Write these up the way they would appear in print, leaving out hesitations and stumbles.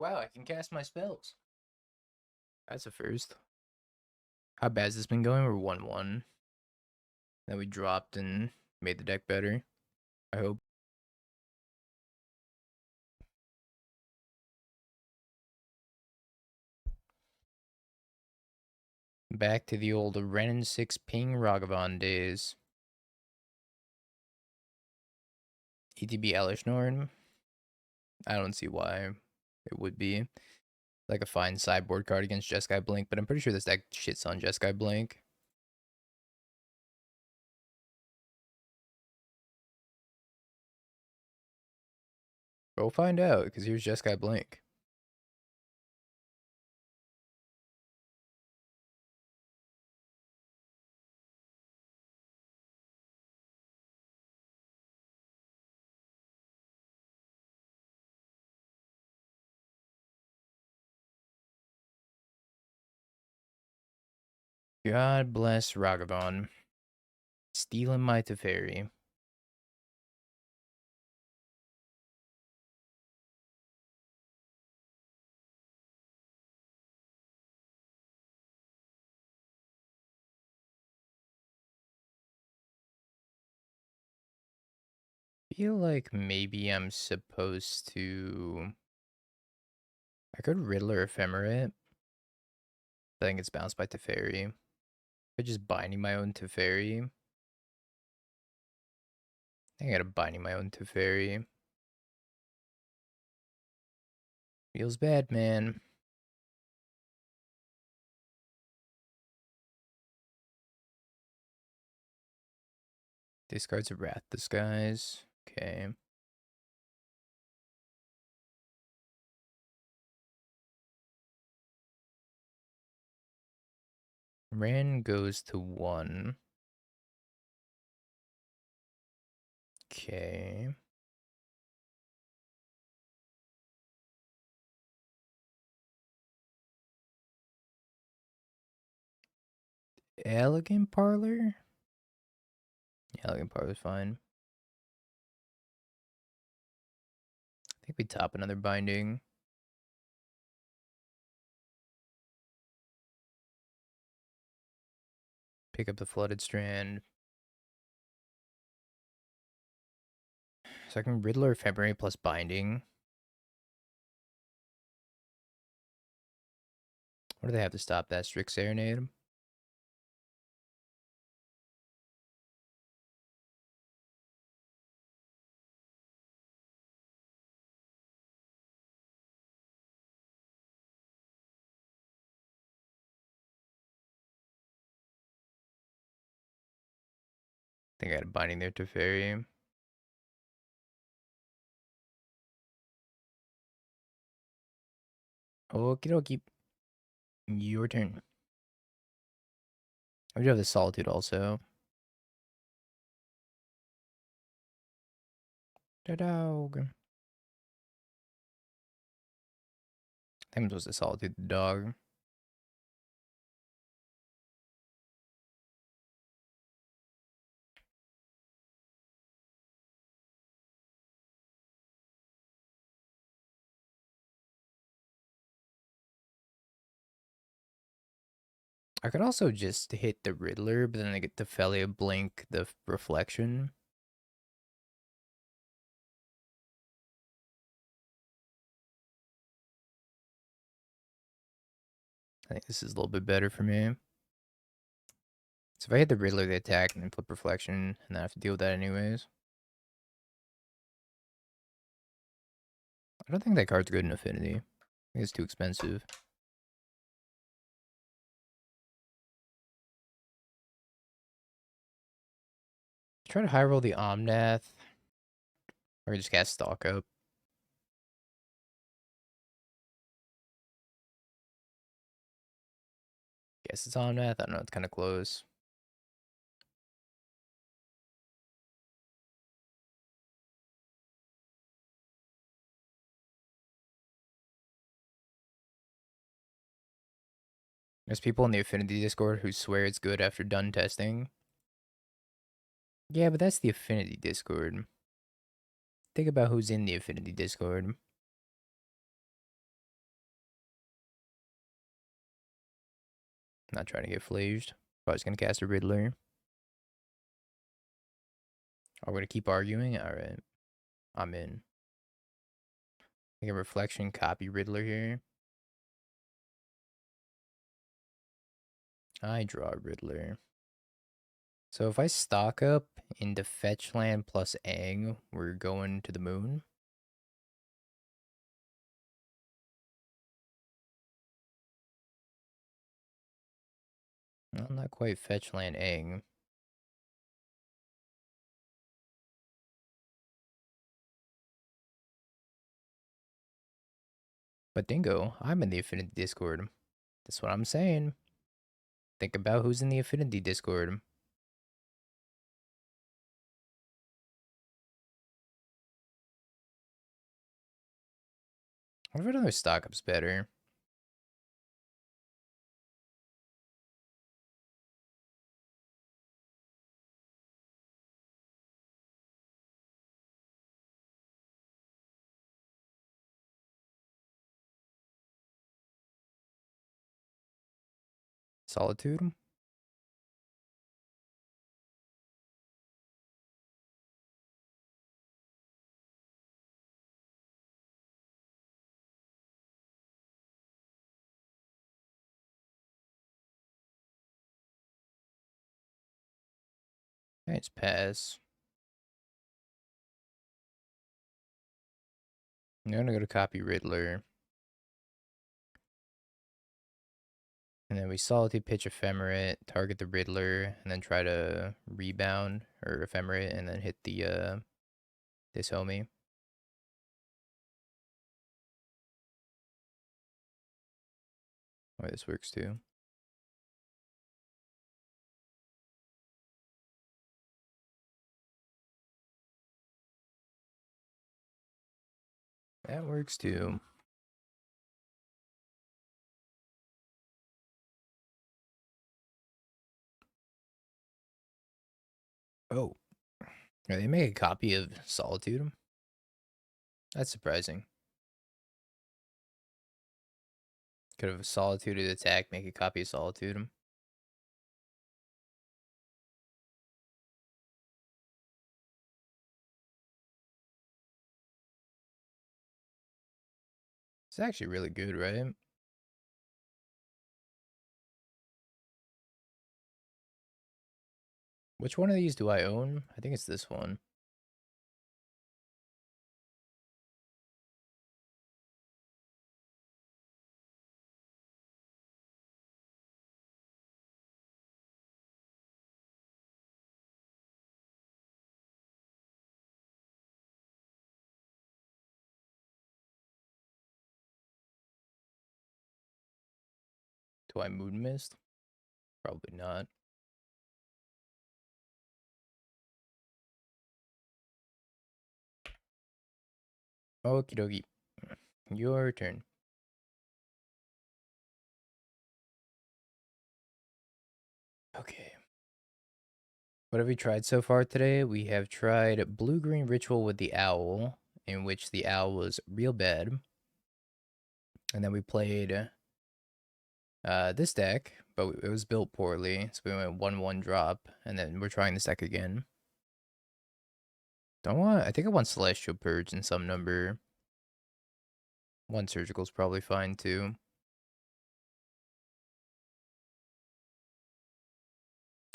Wow, I can cast my spells. That's a first. How bad has this been going? We're 1-1. Then we dropped and made the deck better. I hope. Back to the old Ren 6 ping Ragavan days. ETB Elishnorn. I don't see why it would be. Like a fine sideboard card against Jeskai Blink, but I'm pretty sure this deck shits on Jeskai Blink. We'll find out, because here's Jeskai Blink. God bless Ragavan. Stealing my Teferi. Feel like maybe I'm supposed to... I could Riddler Ephemerate. I think it's bounced by Teferi. But just binding my own Teferi. I gotta binding my own Teferi. Feels bad, man. Discards a Wrath Disguise. Okay. Ran goes to 1. Okay. Elegant Parlor? Elegant Parlor's fine. I think we top another binding. Pick up the Flooded Strand. So I can Riddler February plus binding. What do they have to stop that? Strix Serenade? I think I got a binding there to Fairy. Okie dokie. Your turn. I do have the Solitude also. Da dog. I think I'm supposed to Solitude the dog. I could also just hit the Riddler, but then I get the Felia Blink, the Reflection. I think this is a little bit better for me. So if I hit the Riddler, they attack and then flip Reflection, and then I have to deal with that anyways. I don't think that card's good in Affinity. I think it's too expensive. Try to high roll the Omnath. Or just cast Stalk Up. Guess it's Omnath. I don't know, it's kind of close. There's people in the Affinity Discord who swear it's good after done testing. Yeah, but that's the Affinity Discord. Think about who's in the Affinity Discord. Not trying to get flaged. Probably just gonna cast a Riddler. Are we gonna keep arguing? Alright. I'm in. Make a reflection, copy Riddler here. I draw Riddler. So if I stock up into fetch land plus Aang, we're going to the moon. Well, not quite fetch land Aang. But Dingo, I'm in the Affinity Discord. That's what I'm saying. Think about who's in the Affinity Discord. What if another stock up's better? Solitude? Nice pass. I'm gonna go to copy Riddler. And then we Solitude pitch Ephemerate, target the Riddler, and then try to rebound or Ephemerate and then hit the this homie. Oh, this works too. That works too. Oh. They make a copy of Solitude? That's surprising. Could have Solitude attack, make a copy of Solitude. It's actually really good, right? Which one of these do I own? I think it's this one. Do I Moon Mist? Probably not. Okie dokie. Your turn. Okay. What have we tried so far today? We have tried Blue-Green Ritual with the Owl, in which the owl was real bad. And then we played this deck, but it was built poorly, so we went 1-1 drop, and then we're trying this deck again. I think I want Celestial Purge in some number. One Surgical is probably fine too.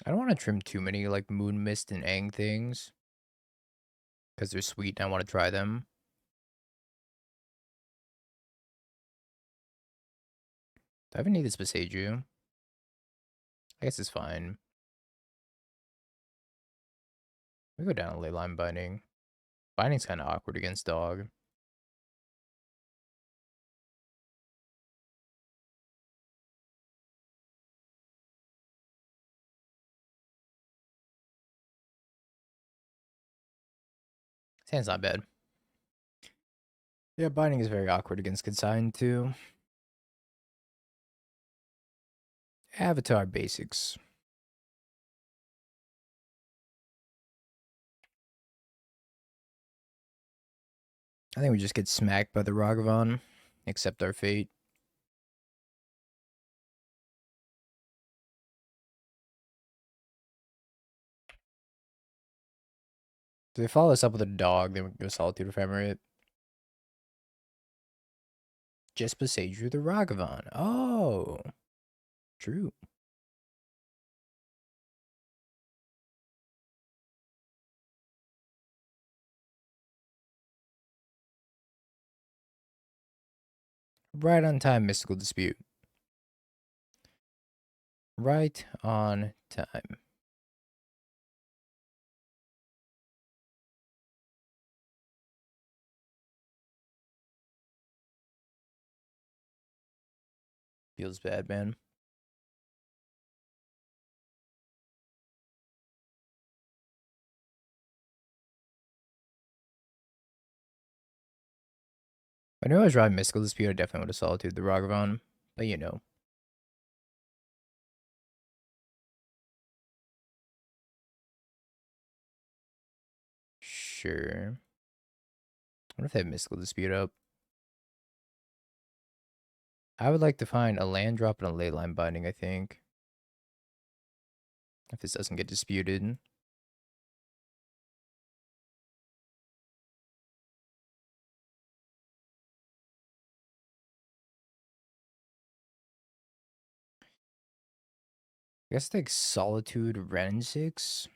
I don't want to trim too many like Moon Mist and Aang things, because they're sweet and I want to try them. Do I even need this Besage? I guess it's fine. We go down to Leyline Binding. Binding's kind of awkward against Dog. His hand's not bad. Yeah, Binding is very awkward against Consign too. Avatar Basics. I think we just get smacked by the Ragavan. Accept our fate. Do they follow us up with a dog? Then we can go Solitude Ephemerate. Just beside you, the Ragavan. Oh, true. Right on time, Mystical Dispute. Right on time. Feels bad, man. I knew I was riding Mystical Dispute. I definitely would have Solitude the Ragavan. But you know. Sure. I wonder if they have Mystical Dispute up. I would like to find a land drop and a ley line binding, I think. If this doesn't get disputed. I guess like Solitude Ren and 6.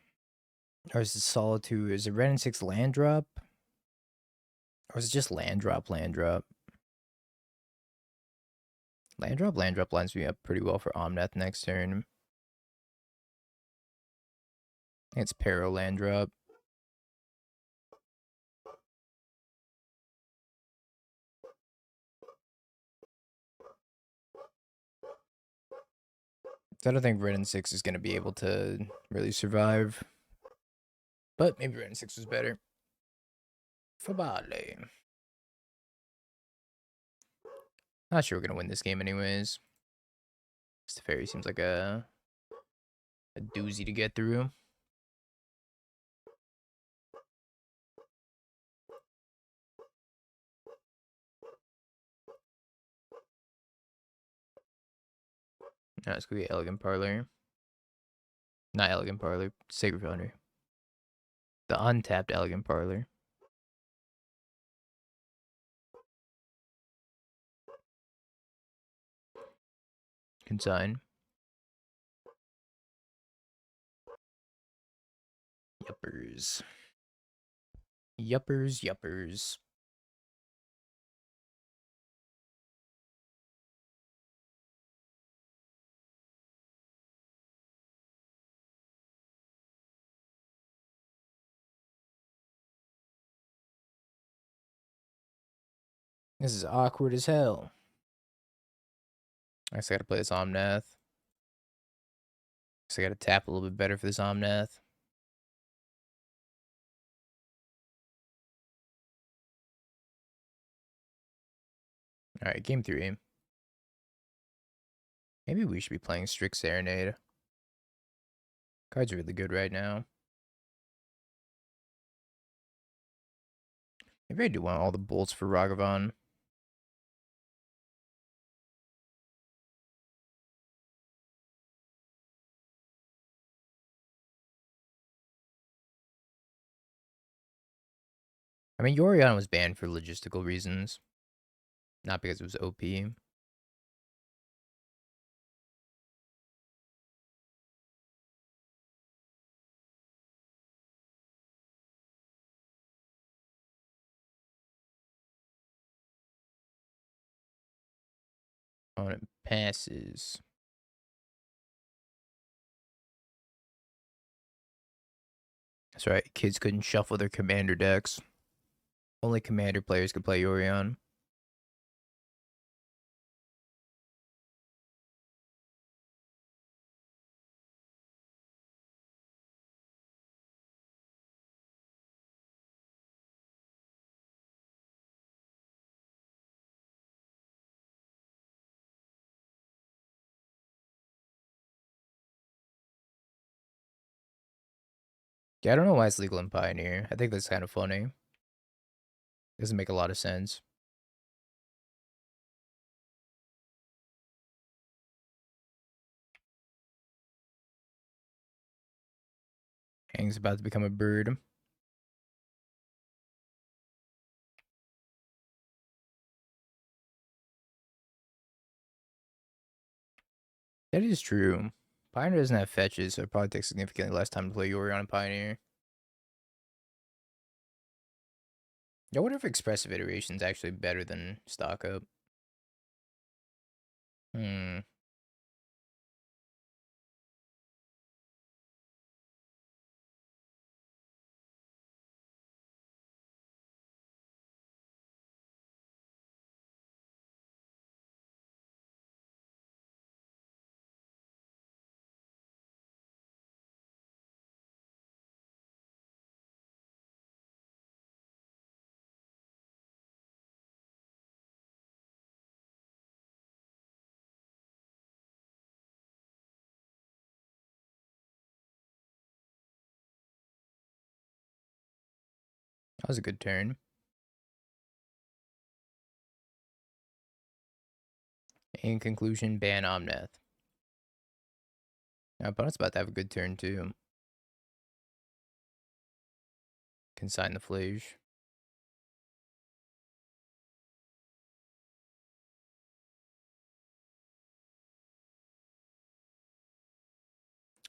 Or is it Solitude? Is it Ren and 6 land drop? Or is it just land drop, land drop? Land drop lines me up pretty well for Omnath next turn. I think it's Peril land drop. I don't think Ren and 6 is going to be able to really survive. But maybe Ren and 6 was better. Fabale. Not sure we're going to win this game anyways. Teferi seems like a doozy to get through. No, it's going to be Elegant Parlor. Not Elegant Parlor. Sacred Foundry. The untapped Elegant Parlor. Consign. Yuppers. Yuppers, yuppers. This is awkward as hell. I guess I gotta play this Omnath. Guess I gotta tap a little bit better for this Omnath. Alright, game 3. Maybe we should be playing Strict Serenade. Card's really good right now. Maybe I do want all the bolts for Ragavan. I mean, Yorion was banned for logistical reasons. Not because it was OP. Opponent passes. That's right, kids couldn't shuffle their commander decks. Only commander players could play Yorion. Yeah, I don't know why it's legal in Pioneer. I think that's kind of funny. Doesn't make a lot of sense. Aang's about to become a bird. That is true. Pioneer doesn't have fetches, so it probably takes significantly less time to play Yori on a Pioneer. I wonder if Expressive Iteration's actually better than Stock Up. Hmm. That was a good turn. In conclusion, ban Omnath. Our opponent's about to have a good turn too. Consign the Flage.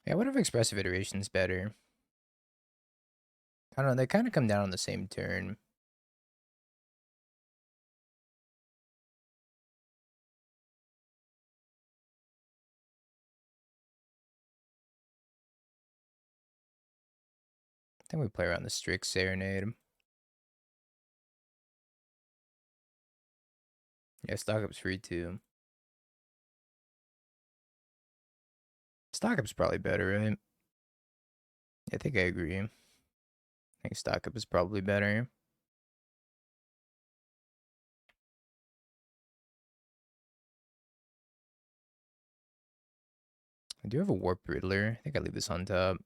Yeah, what if Expressive Iteration's better? I don't know, they kind of come down on the same turn. I think we play around the Strix Serenade. Yeah, Stock Up's free too. Stock Up's probably better, right? I think I agree. I think Stock Up is probably better. I do have a Warp Riddler. I think I leave this on top.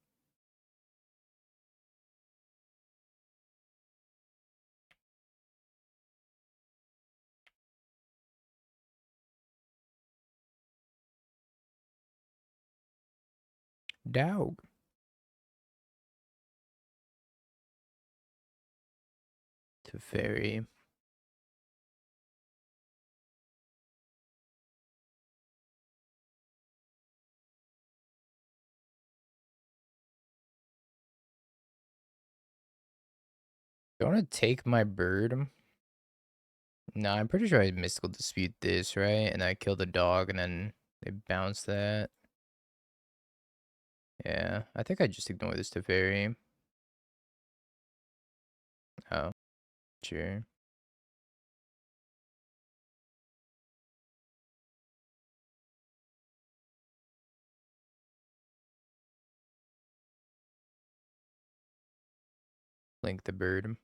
Dog. To Fairy. Do I want to take my bird? No, I'm pretty sure I Mystical Dispute this, right? And I kill the dog and then they bounce that. Yeah, I think I just ignore this to Fairy. Oh, sure. Link the bird.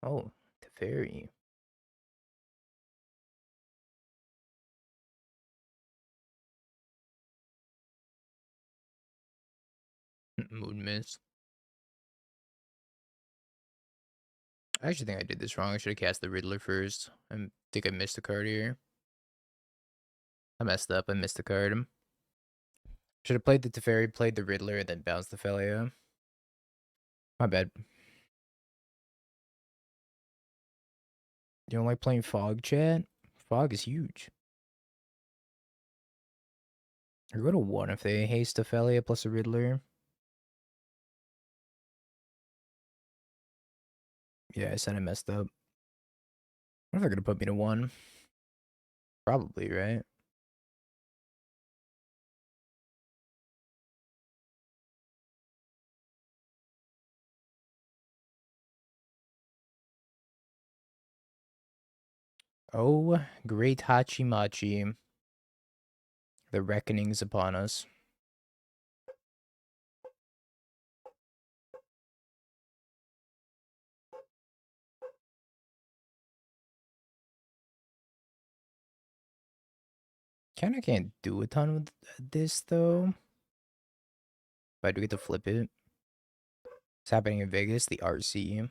Oh, to Fairy. Moon Miss. I actually think I did this wrong. I should have cast the Riddler first. I think I missed a card here. I messed up. I missed a card. Should have played the Teferi, played the Riddler, and then bounced the Felia. My bad. You don't like playing Fog, chat? Fog is huge. I go to 1 if they haste a Felia plus a Riddler. Yeah, I said I messed up. What if they're gonna put me to 1? Probably, right? Oh, great Hachimachi. The reckoning's upon us. Kinda can't do a ton with this, though. But I do get to flip it. It's happening in Vegas, the RC.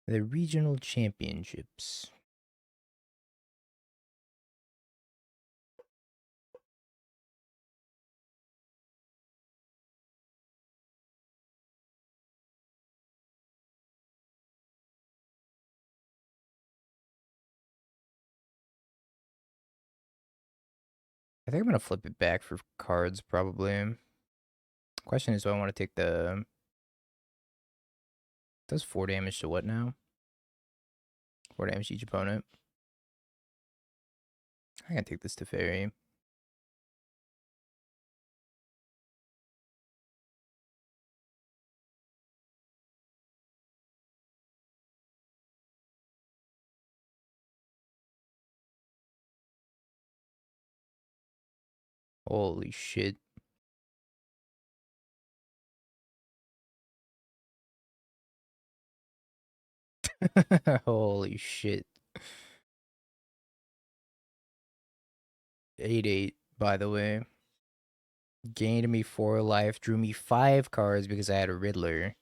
The regional championships. I think I'm gonna flip it back for cards, probably. Question is, do I want to take the... Does 4 damage to what now? 4 damage to each opponent. I can take this to Fairy. Holy shit. Holy shit. 8-8, by the way. Gained me 4 life, drew me 5 cards because I had a Riddler.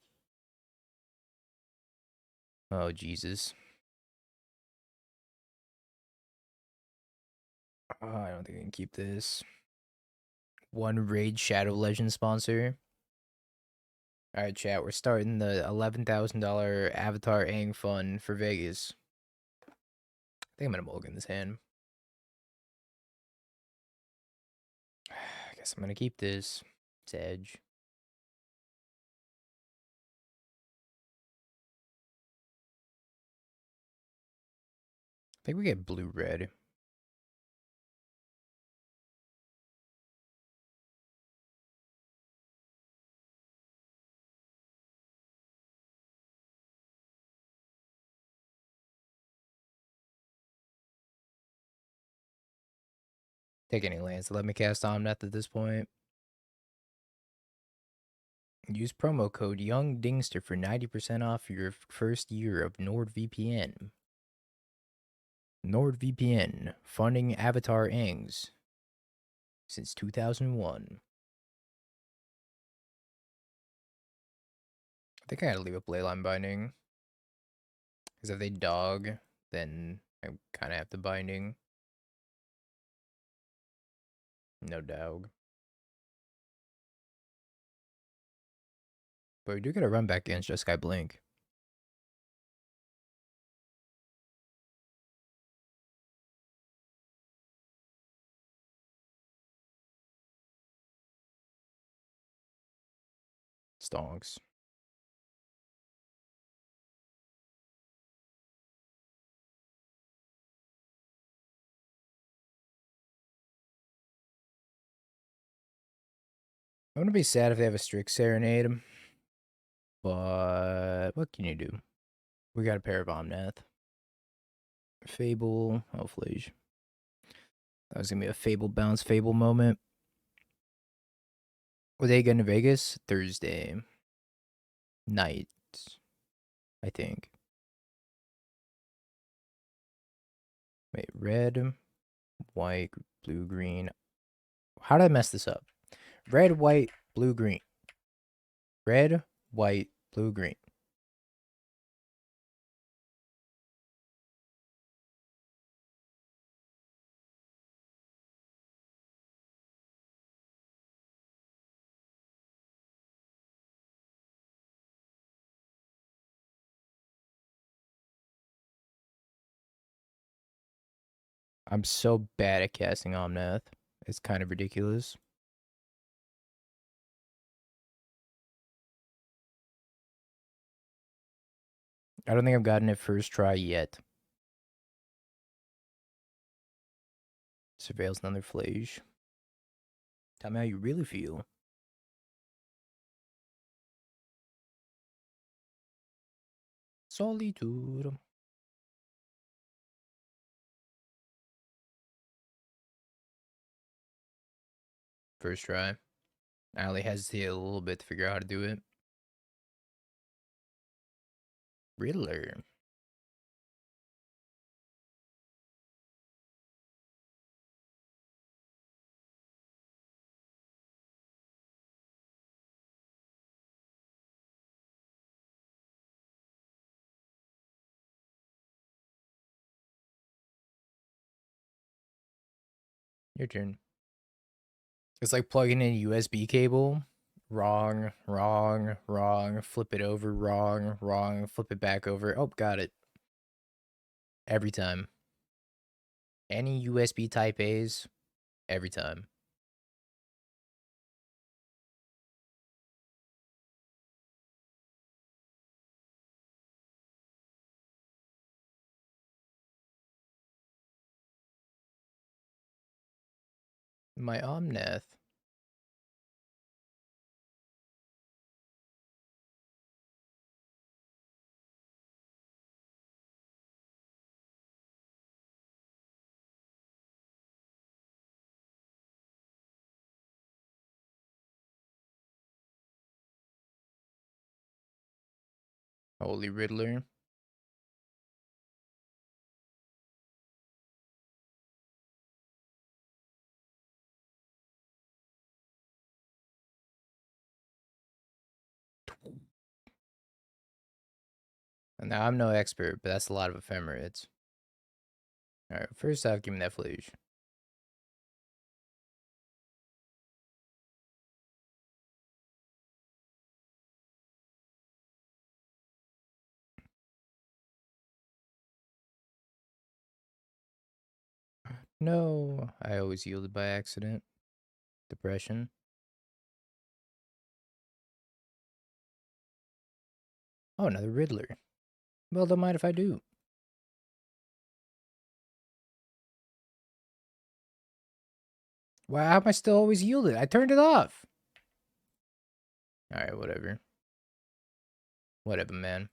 Oh, Jesus. Oh, I don't think I can keep this. 1 Raid Shadow Legend sponsor. Alright, chat, we're starting the $11,000 Avatar Aang fund for Vegas. I think I'm gonna mulligan this hand. I guess I'm gonna keep this. It's edge. I think we get blue-red. Take any lands to let me cast Omnath at this point. Use promo code YoungDingster for 90% off your first year of NordVPN. NordVPN, funding Avatar Aang's since 2001. I think I gotta leave a Leyline Binding. Because if they dog, then I kind of have the Binding. No dog. But we do get a run back against Jeskai Blink. Stonks. I'm gonna be sad if they have a Strict Serenade. But what can you do? We got a pair of Omnath. Fable. Oh, Flage. That was gonna be a Fable bounce Fable moment. Were they going to Vegas? Thursday night, I think. Wait, red, white, blue, green. How did I mess this up? Red, white, blue, green. Red, white, blue, green. I'm so bad at casting Omnath. It's kind of ridiculous. I don't think I've gotten it first try yet. Surveils another Flage. Tell me how you really feel. Solitude. First try. I only hesitated a little bit to figure out how to do it. Riddler. Your turn. It's like plugging in a USB cable. Wrong, wrong, wrong. Flip it over, wrong, wrong. Flip it back over. Oh, got it. Every time. Any USB Type A's, Every time. My Omnath. Holy Riddler. Now, I'm no expert, but that's a lot of ephemerates. Alright, first off, give me that Fluge. No, I always yielded by accident. Depression. Oh, another Riddler. Well, don't mind if I do. Why am I still always yielded? I turned it off. Alright, whatever. Whatever, man.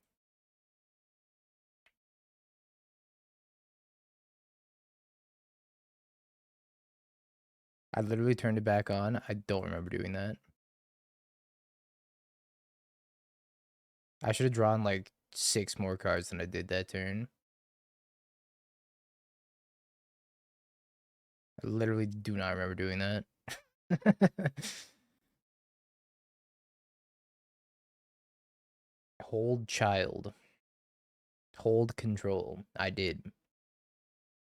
I literally turned it back on. I don't remember doing that. I should have drawn like 6 more cards than I did that turn. I literally do not remember doing that. Hold child. Hold control. I did.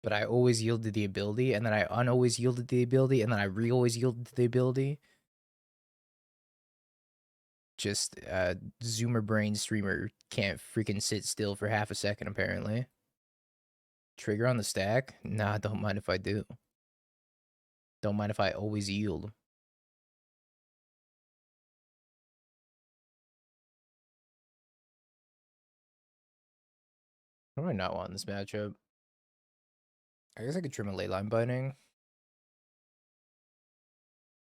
But I always yielded the ability, and then I unalways yielded the ability, and then I re-always yielded the ability. Just Zoomer brain streamer can't freaking sit still for half a second, apparently. Trigger on the stack? Nah, don't mind if I do. Don't mind if I always yield. What do I not want in this matchup? I guess I could trim a ley line binding.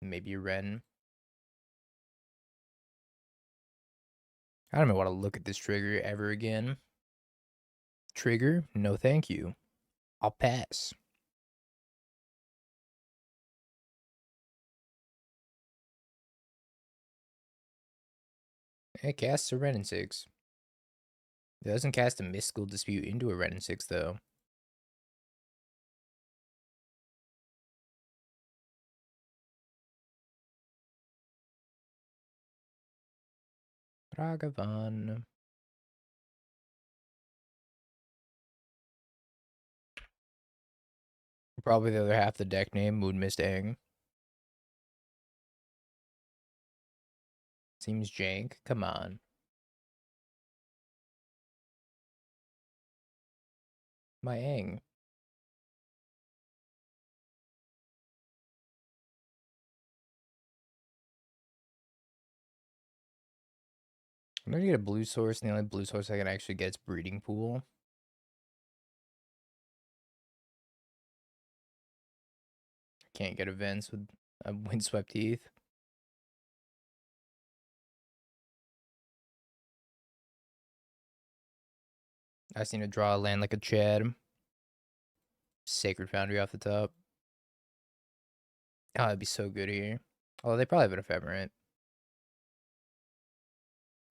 Maybe a Ren. I don't even want to look at this trigger ever again. Trigger? No thank you. I'll pass. It casts a Ren in 6. It doesn't cast a Mystical Dispute into a Ren in 6, though. Ragavan. Probably the other half of the deck name, Moon Mist Aang. Seems jank. Come on. My Aang. I'm gonna get a blue source, and the only blue source I can actually get is Breeding Pool. I can't get events with a Windswept Heath. I just need to draw a land like a Chad. Sacred Foundry off the top. Oh, that'd be so good here. Oh, they probably have an ephemerate.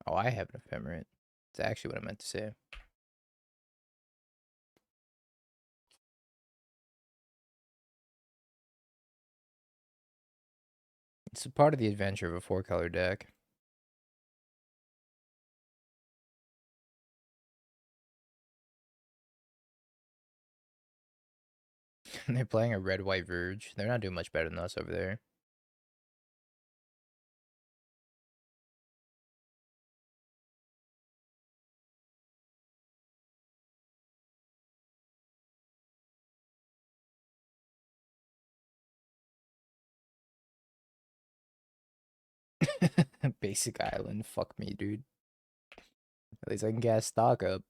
Oh, I have an ephemerate. That's actually what I meant to say. It's a part of the adventure of a 4-color deck. They're playing a red-white Verge. They're not doing much better than us over there. Basic island. Fuck me, dude. At least I can gas stock up.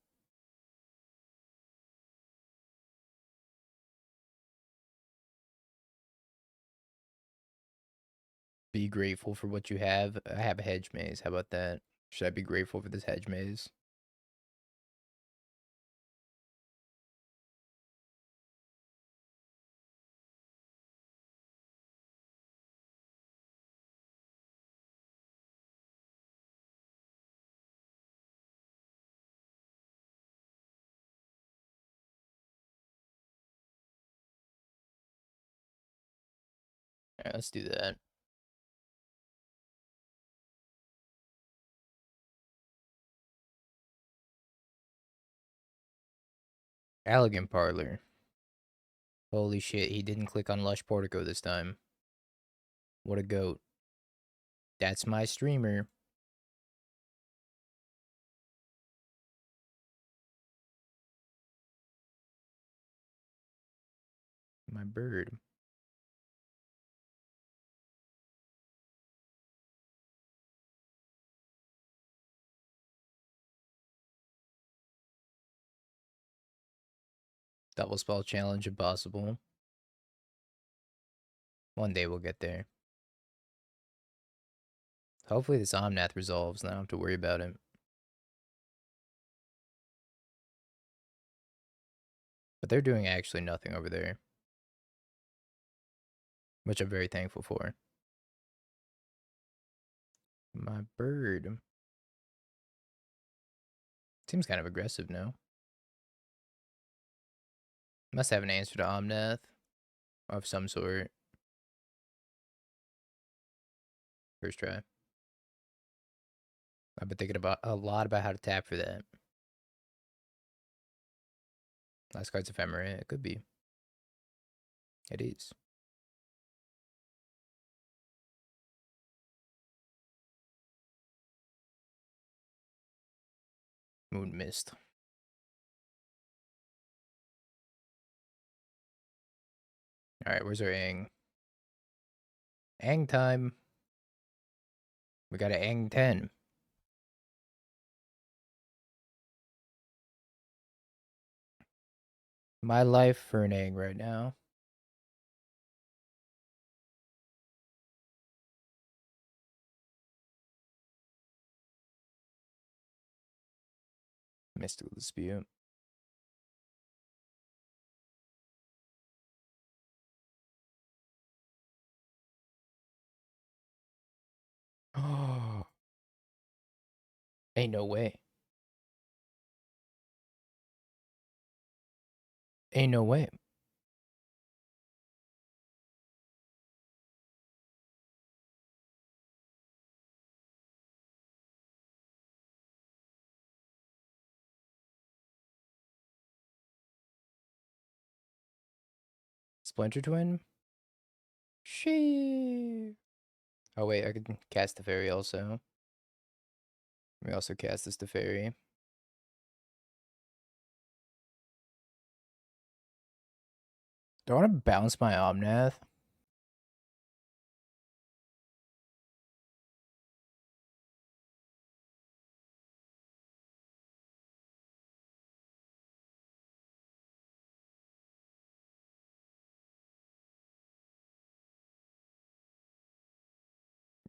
Be grateful for what you have. I have a hedge maze. How about that? Should I be grateful for this hedge maze? Alright, let's do that. Elegant Parlor. Holy shit, he didn't click on Lush Portico this time. What a goat. That's my streamer. My bird. Double spell challenge impossible. One day we'll get there. Hopefully this Omnath resolves and I don't have to worry about it. But they're doing actually nothing over there. Which I'm very thankful for. My bird. Seems kind of aggressive now. Must have an answer to Omnath. Of some sort. First try. I've been thinking about a lot about how to tap for that. Last card's ephemera. It could be. It is. Moon Mist. Alright, where's our Aang? Aang time. We got an Aang 10. My life for an Aang right now. Mystical Dispute. Oh, ain't no way. Ain't no way. Splinter Twin? She. Oh, wait, I could cast the fairy also. We also cast this to fairy. Do I want to bounce my Omnath?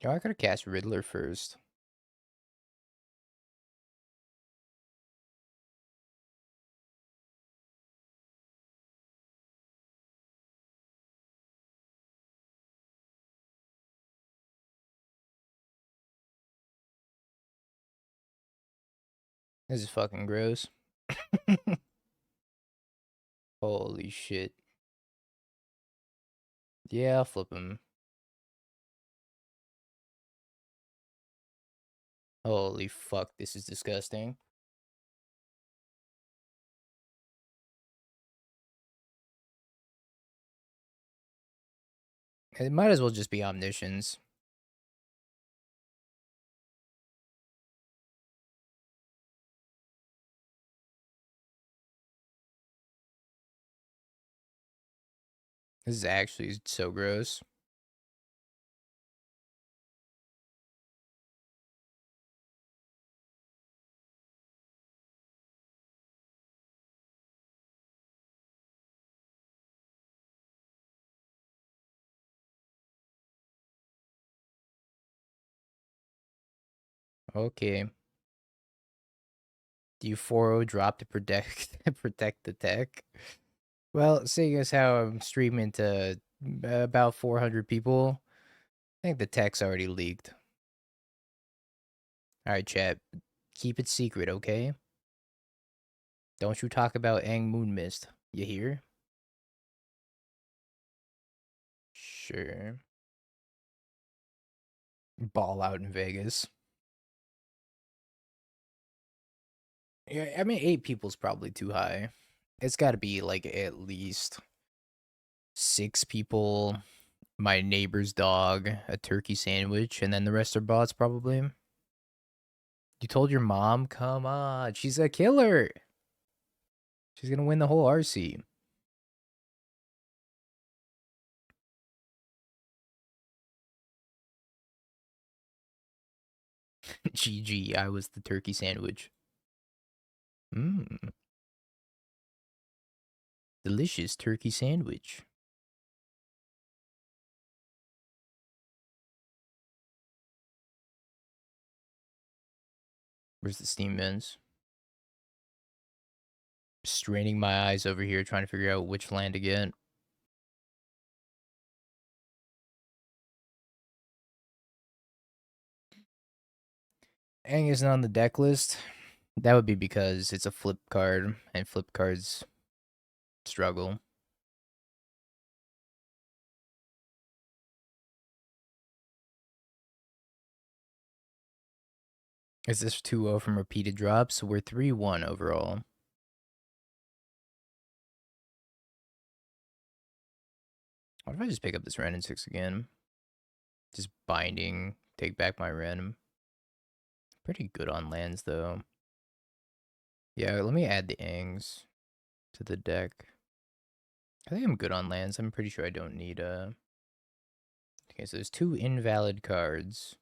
Yo, I could have cast Riddler first. This is fucking gross. Holy shit. Yeah, I'll flip him. Holy fuck, this is disgusting. It might as well just be Omniscience. This is actually so gross. Okay. Do you 4-0 drop to protect protect the tech? Well, seeing as how I'm streaming to about 400 people, I think the tech's already leaked. Alright, chat. Keep it secret, okay? Don't you talk about Aang Moon Mist. You hear? Sure. Ball out in Vegas. Yeah, I mean, 8 people's probably too high. It's got to be like at least 6 people, my neighbor's dog, a turkey sandwich, and then the rest are bots probably. You told your mom? Come on, she's a killer. She's gonna win the whole RC. GG, I was the turkey sandwich. Mmm, delicious turkey sandwich. Where's the steam vents? Straining my eyes over here trying to figure out which land to get. Aang isn't on the deck list. That would be because it's a flip card, and flip cards struggle. Is this 2-0 from repeated drops? We're 3-1 overall. What if I just pick up this random 6 again? Just binding, take back my random. Pretty good on lands, though. Yeah, let me add the Angs to the deck. I think I'm good on lands. I'm pretty sure I don't need Okay, so there's 2 invalid cards.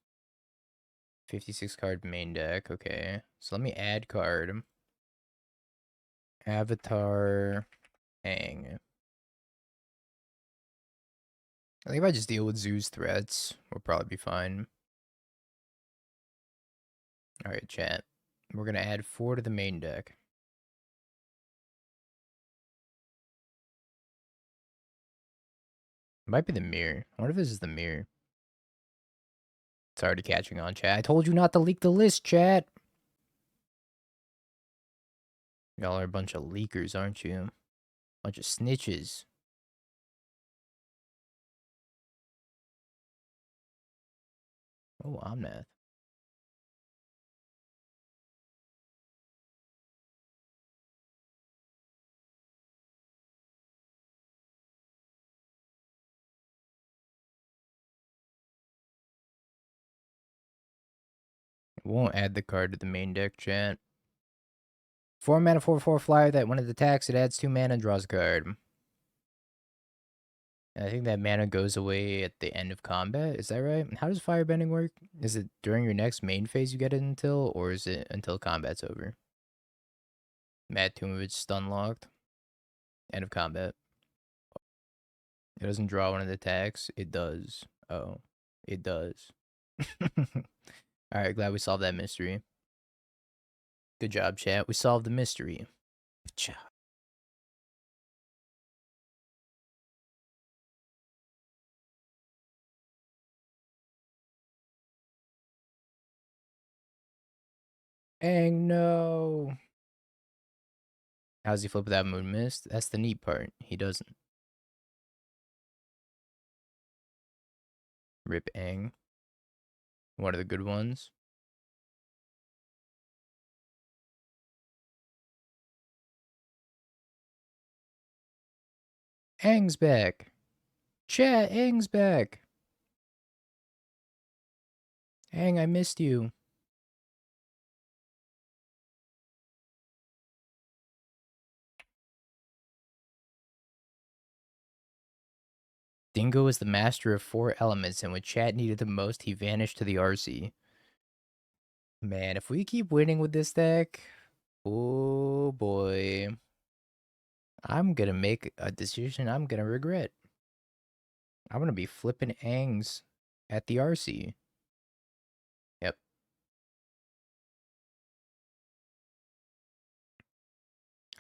56 card main deck. Okay, so let me add card. Avatar Aang. I think if I just deal with Zoo's threats, we'll probably be fine. Alright, chat. We're gonna add 4 to the main deck. It might be the mirror. I wonder if this is the mirror. It's already catching on, chat. I told you not to leak the list, chat. Y'all are a bunch of leakers, aren't you? Bunch of snitches. Oh, Omnath. It won't add the card to the main deck, chat. 4 mana, 4/4 flyer that when it attacks, it adds 2 mana and draws a card. And I think that mana goes away at the end of combat. Is that right? How does firebending work? Is it during your next main phase you get it until, or is it until combat's over? Mad Tumovich stun locked. End of combat. It doesn't draw one of the attacks. It does. Oh, it does. Alright, glad we solved that mystery. Good job, chat. We solved the mystery. Good job. Aang, no. How's he flip that Moon Mist? That's the neat part. He doesn't. Rip Aang. One of the good ones. Aang's back. Chat, Aang's back. Aang, I missed you. Dingo is the master of 4 elements, and when chat needed the most, he vanished to the RC. Man, if we keep winning with this deck, oh boy. I'm gonna make a decision I'm gonna regret. I'm gonna be flipping Aang's at the RC. Yep.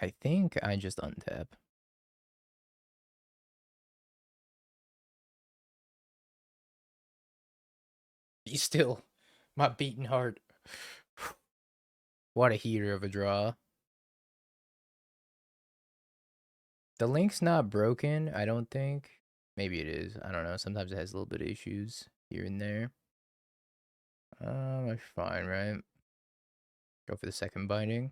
I think I just untap. Be still. My beating heart. What a heater of a draw. The link's not broken, I don't think. Maybe it is. I don't know. Sometimes it has a little bit of issues here and there. That's fine, right? Go for the second binding.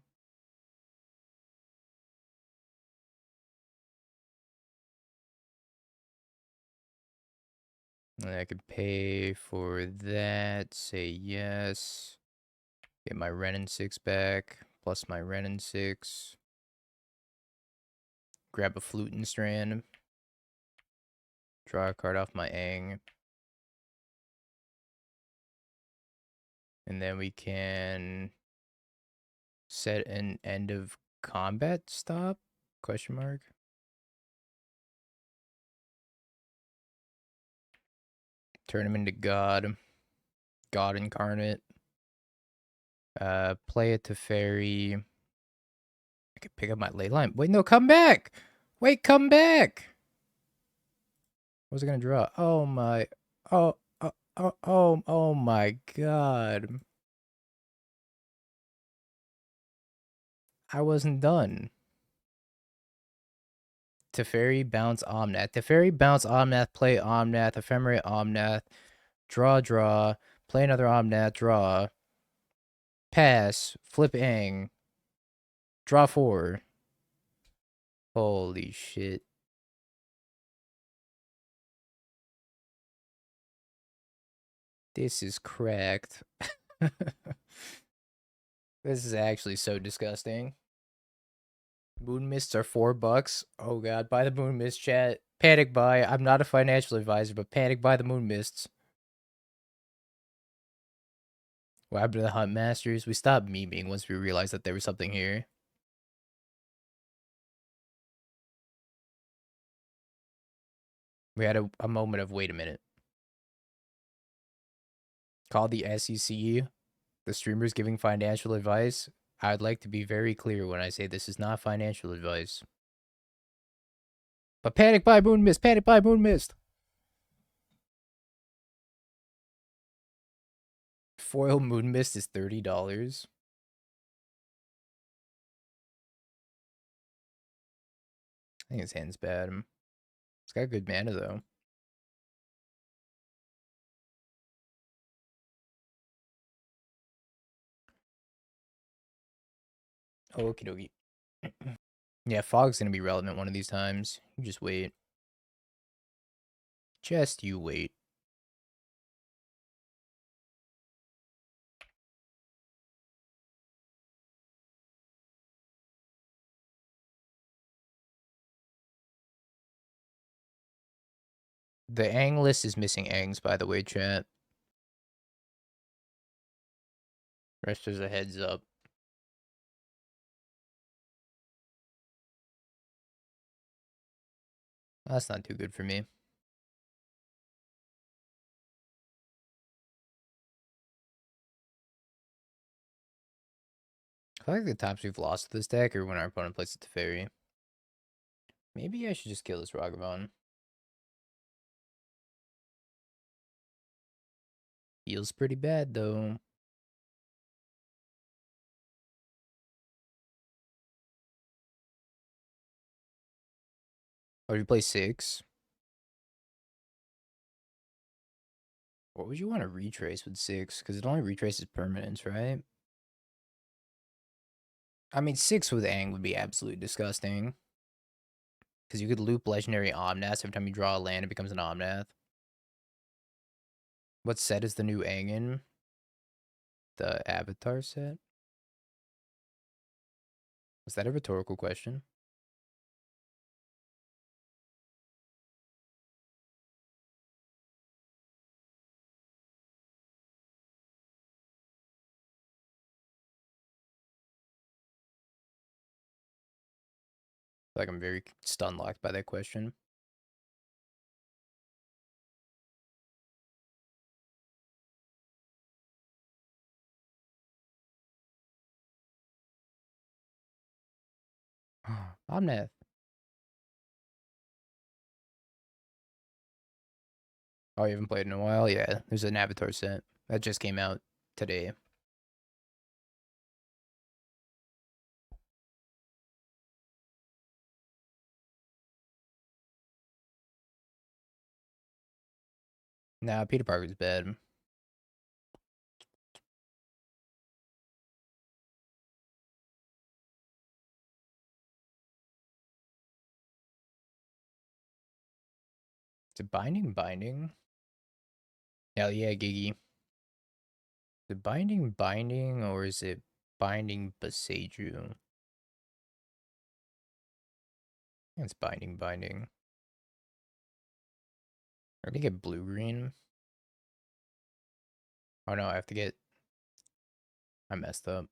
And I could pay for that. Say yes. Get my Ren and 6 back. Plus my Ren and 6. Grab a Flute and Strand. Draw a card off my Aang. And then we can set an end of combat stop? Question mark. Turn him into God. God incarnate. Play it to fairy. I could pick up my ley line. Wait, no, come back! Wait, come back! What was I gonna draw? Oh my. Oh my god. I wasn't done. Teferi, bounce Omnath. Teferi, bounce Omnath, play Omnath, Ephemerate Omnath, draw, play another Omnath, draw, pass, flip Aang, draw 4. Holy shit. This is cracked. This is actually so disgusting. Moon mists are $4. Oh god, buy the moon mist, chat. Panic buy. I'm not a financial advisor, but panic buy the moon mists. What happened to the Hunt Masters? We stopped memeing once we realized that there was something here. We had a moment of, wait a minute. Call the SEC, the streamers giving financial advice. I'd like to be very clear when I say this is not financial advice. But panic buy moon mist, panic buy moon mist. Foil moon mist is $30. I think his hand's bad. It's got good mana though. Okie dokie. Yeah, fog's gonna be relevant one of these times. You just wait. Just you wait. The Aang list is missing Aangs, by the way, chat. Rest as a heads up. That's not too good for me. I feel like the times we've lost this deck are when our opponent plays it to fairy. Maybe I should just kill this Ragavan. Feels pretty bad, though. Oh, you play 6? What would you want to retrace with 6? Because it only retraces permanents, right? I mean, 6 with Aang would be absolutely disgusting. Because you could loop Legendary Omnath every time you draw a land, it becomes an Omnath. What set is the new Aang in? The Avatar set? Was that a rhetorical question? Like, I'm very stun locked by that question. Omnath. Oh, you haven't played in a while? Yeah, there's an Avatar set that just came out today. Nah, Peter Parker's bad. Is it binding? Binding? Hell yeah, Giggy. Is it binding, or is it binding Beseiju? It's binding. I think get blue-green. Oh no, I have to get... I messed up.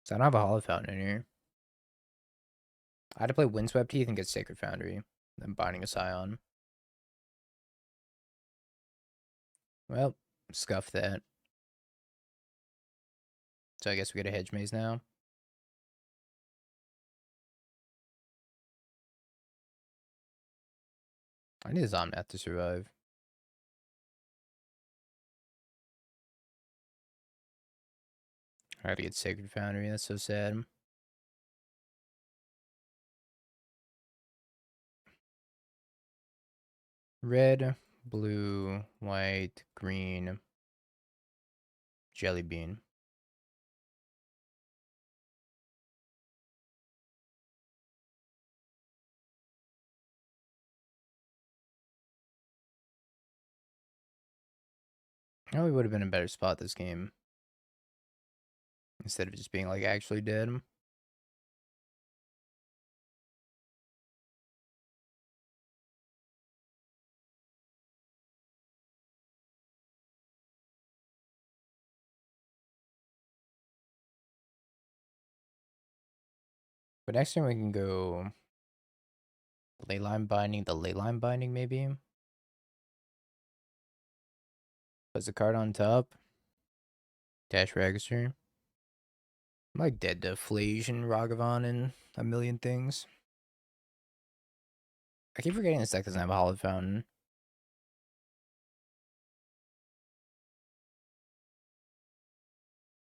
So I don't have a Hollow Fountain in here. I had to play Windswept Heath and get Sacred Foundry. Then binding a Scion. Well, scuff that. So I guess we get a Hedge Maze now. I need a Zomnath to survive. I have to get Sacred Foundry, that's so sad. Red, blue, white, green, Jelly Bean. Oh, we would have been in a better spot this game. Instead of just being like actually dead. But next time we can go Leyline Binding, maybe. Puts the card on top. Dash Register. I'm like dead to Flage and Ragavan and a million things. I keep forgetting this deck doesn't have a Hallowed Fountain.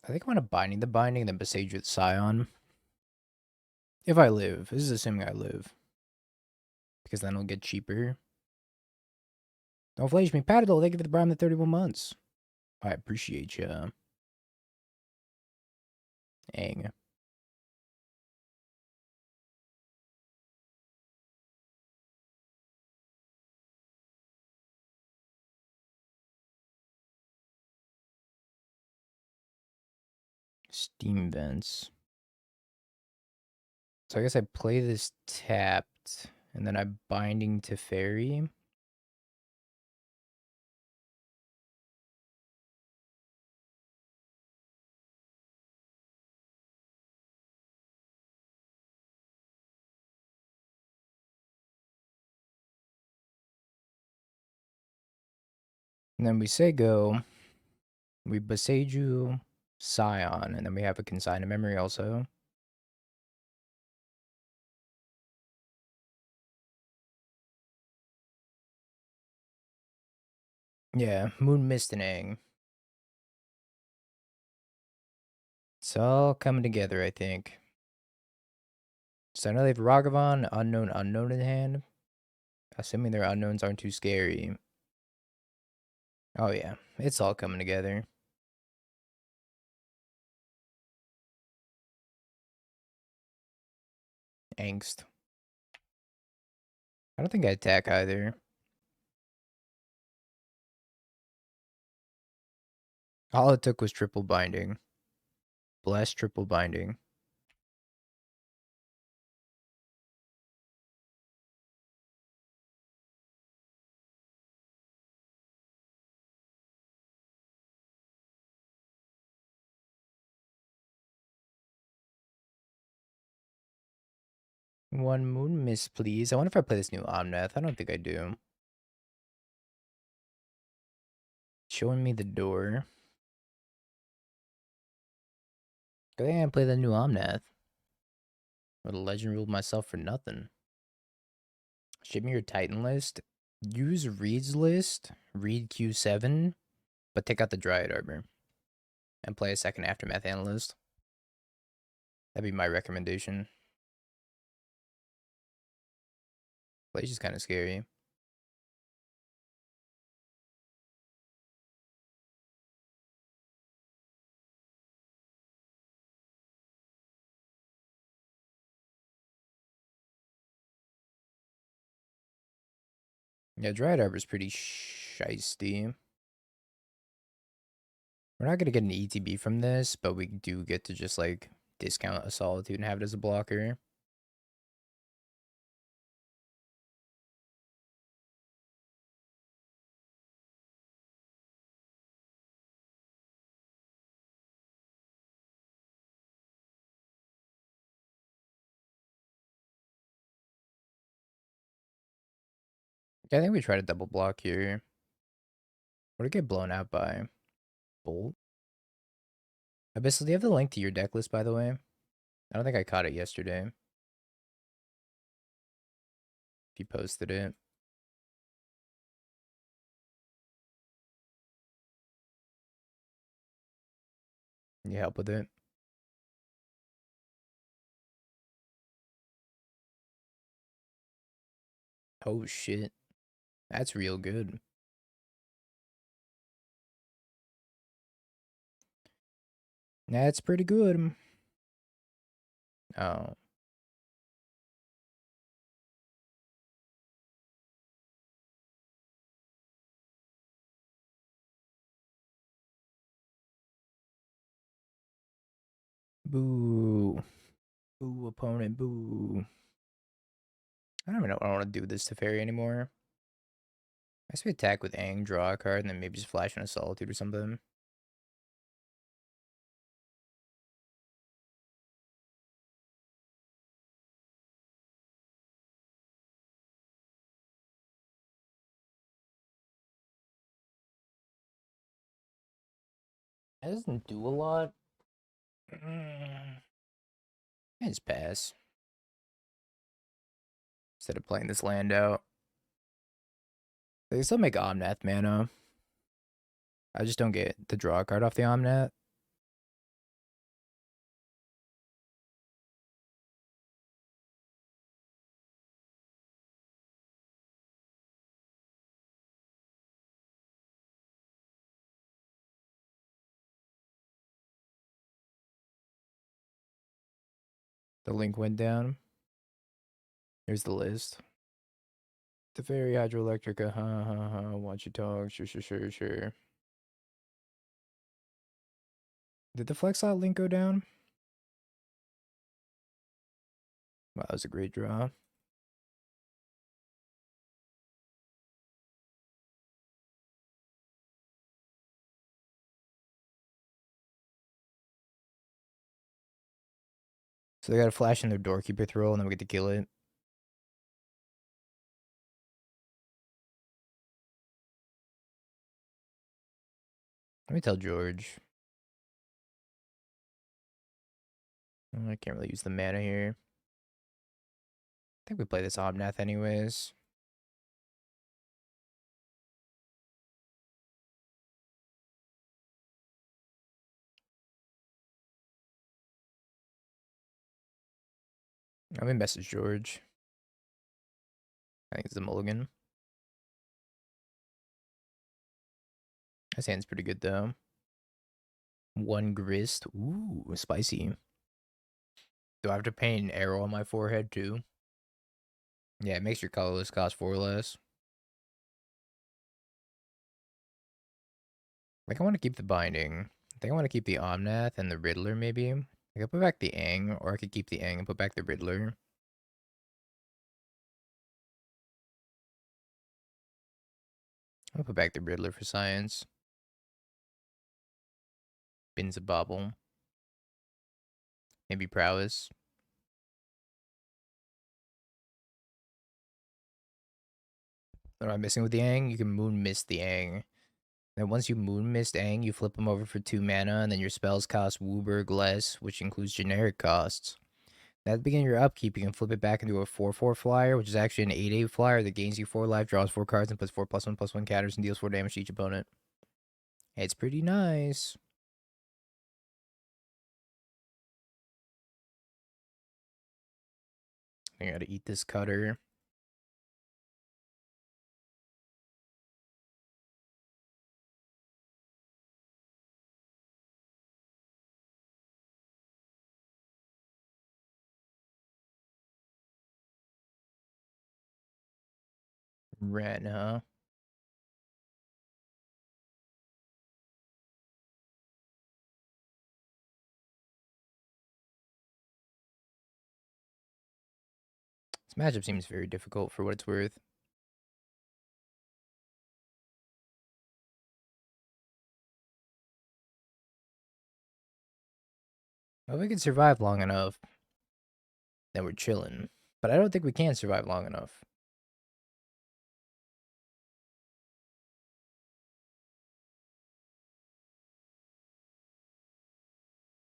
I think I want to Binding the Binding, then Besage with Scion. If I live. This is assuming I live. Because then it'll get cheaper. Don't Flage me. Paddle, thank you for the Prime the 31 months. I appreciate ya. Aang. Steam Vents. So I guess I play this tapped, and then I'm Binding to Fairy. And then we say go. We Beseiju Scion, and then we have a Consign of Memory also. Yeah, Moon Mist and Aang. It's all coming together, I think. So I know they have Ragavan, Unknown in hand. Assuming their unknowns aren't too scary. Oh yeah, it's all coming together. Angst. I don't think I attack either. All it took was triple binding. Bless triple binding. One Moon Mist, please. I wonder if I play this new Omnath. I don't think I do. Showing me the door. Good thing I didn't play the new Omnath. Or the Legend ruled myself for nothing. Ship me your Titan list. Use Reed's list, Reed Q7, but take out the Dryad Arbor. And play a second Aftermath Analyst. That'd be my recommendation. Play's just kind of scary. Yeah, Dryad Arbor's pretty shisty. We're not gonna get an ETB from this, but we do get to just like discount a Solitude and have it as a blocker. Yeah, I think we try to double block here. What did it get blown out by? Bolt? Abyssal, do you have the link to your deck list, by the way? I don't think I caught it yesterday. If you posted it. Can you help with it? Oh shit. That's real good. That's pretty good. Oh. Boo. Boo, opponent, boo. I don't even know. I don't want to do this to Fairy anymore. I guess we attack with Aang, draw a card, and then maybe just flash in a Solitude or something. It doesn't do a lot. I just pass. Instead of playing this land out. They can still make Omnath mana. I just don't get the draw card off the Omnath. The link went down. Here's the list. The Fairy Hydroelectrica, ha ha ha, watch you talk, sure. Did the Flex Out link go down? Wow, that was a great draw. So they got a flash in their Doorkeeper throw, and then we get to kill it. Let me tell George. I can't really use the mana here. I think we play this Omnath anyways. Let me message George. I think it's a mulligan. His hand's pretty good though. One grist. Ooh, spicy. Do I have to paint an arrow on my forehead too? Yeah, it makes your colorless cost 4 less. I think I want to keep the binding. I think I want to keep the Omnath and the Riddler maybe. I could put back the Aang, or I could keep the Aang and put back the Riddler. I'll put back the Riddler for science. Bins a bobble. Maybe prowess. What am I missing with the Aang? You can moon miss the Aang. Then once you Moon Mist Aang, you flip them over for 2 mana, and then your spells cost Wooburg less, which includes generic costs. At the beginning of your upkeep, you can flip it back into a 4/4 flyer, which is actually an 8/8 flyer that gains you 4 life, draws 4 cards, and puts 4+1/+1 counters and deals 4 damage to each opponent. It's pretty nice. I gotta eat this cutter. Ren, huh? This matchup seems very difficult for what it's worth. If we can survive long enough, then we're chilling. But I don't think we can survive long enough.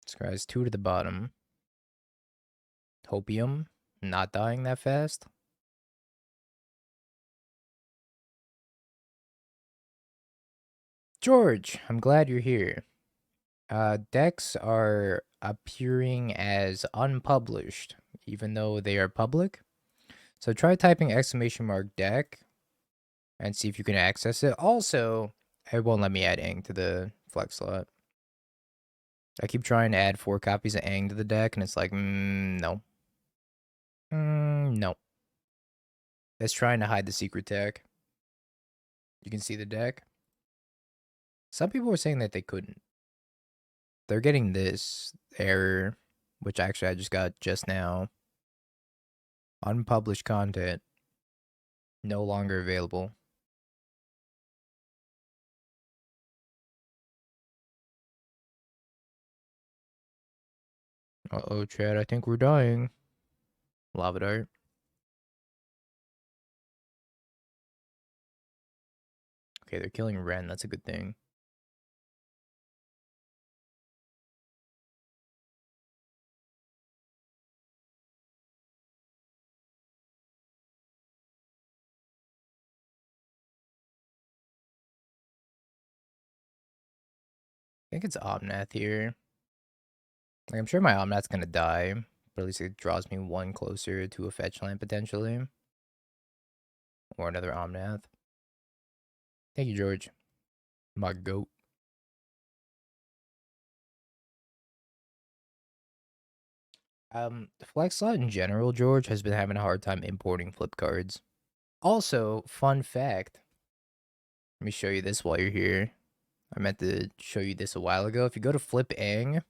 This guy's 2 to the bottom. Hopium, not dying that fast. George, I'm glad you're here. Decks are appearing as unpublished, even though they are public. So try typing !deck and see if you can access it. Also, it won't let me add Aang to the flex slot. I keep trying to add 4 copies of Aang to the deck, and it's like, no. No. It's trying to hide the secret tech. You can see the deck. Some people were saying that they couldn't. They're getting this error, which actually I just got just now. Unpublished content. No longer available. Uh-oh, Chad, I think we're dying. Lava Dart. Okay, they're killing Ren. That's a good thing. I think it's Omnath here. Like, I'm sure my Omnath's gonna die, but at least it draws me 1 closer to a fetch land potentially. Or another Omnath. Thank you, George. My goat. Flex slot in general, George, has been having a hard time importing flip cards. Also, fun fact. Let me show you this while you're here. I meant to show you this a while ago. If you go to flip Aang,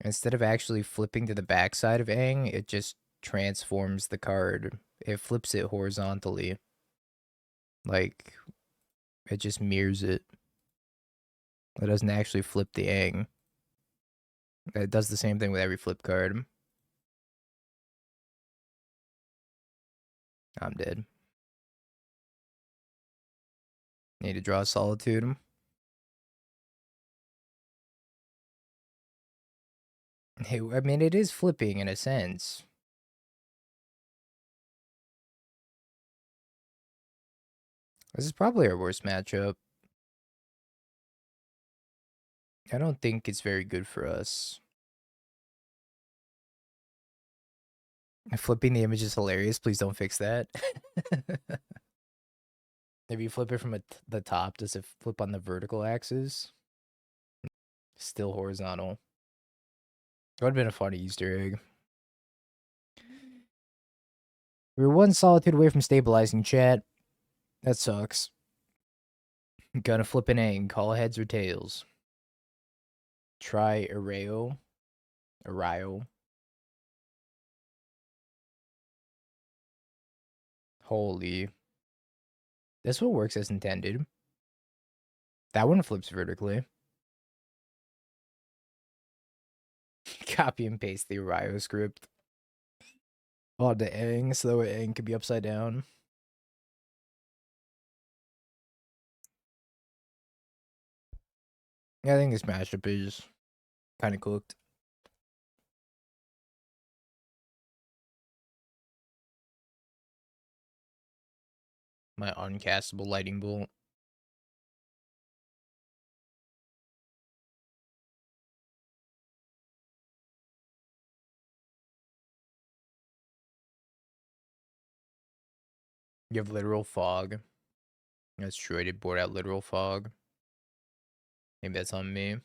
instead of actually flipping to the backside of Aang, it just transforms the card. It flips it horizontally. Like, it just mirrors it. It doesn't actually flip the Aang. It does the same thing with every flip card. I'm dead. Need to draw Solitude. Hey, I mean, it is flipping in a sense. This is probably our worst matchup. I don't think it's very good for us. Flipping the image is hilarious. Please don't fix that. If you flip it from the top, does it flip on the vertical axis? Still horizontal. That would have been a funny Easter egg. We were 1 Solitude away from stabilizing, chat. That sucks. Gonna flip an Aang. Call heads or tails. Try Areo. Holy. This one works as intended. That one flips vertically. Copy and paste the Areo script. Oh, the Aang, so that way Aang could be upside down. Yeah, I think this matchup is kind of cooked. My uncastable lightning bolt. You have literal fog. That's true. I did board out literal fog. Maybe that's on me.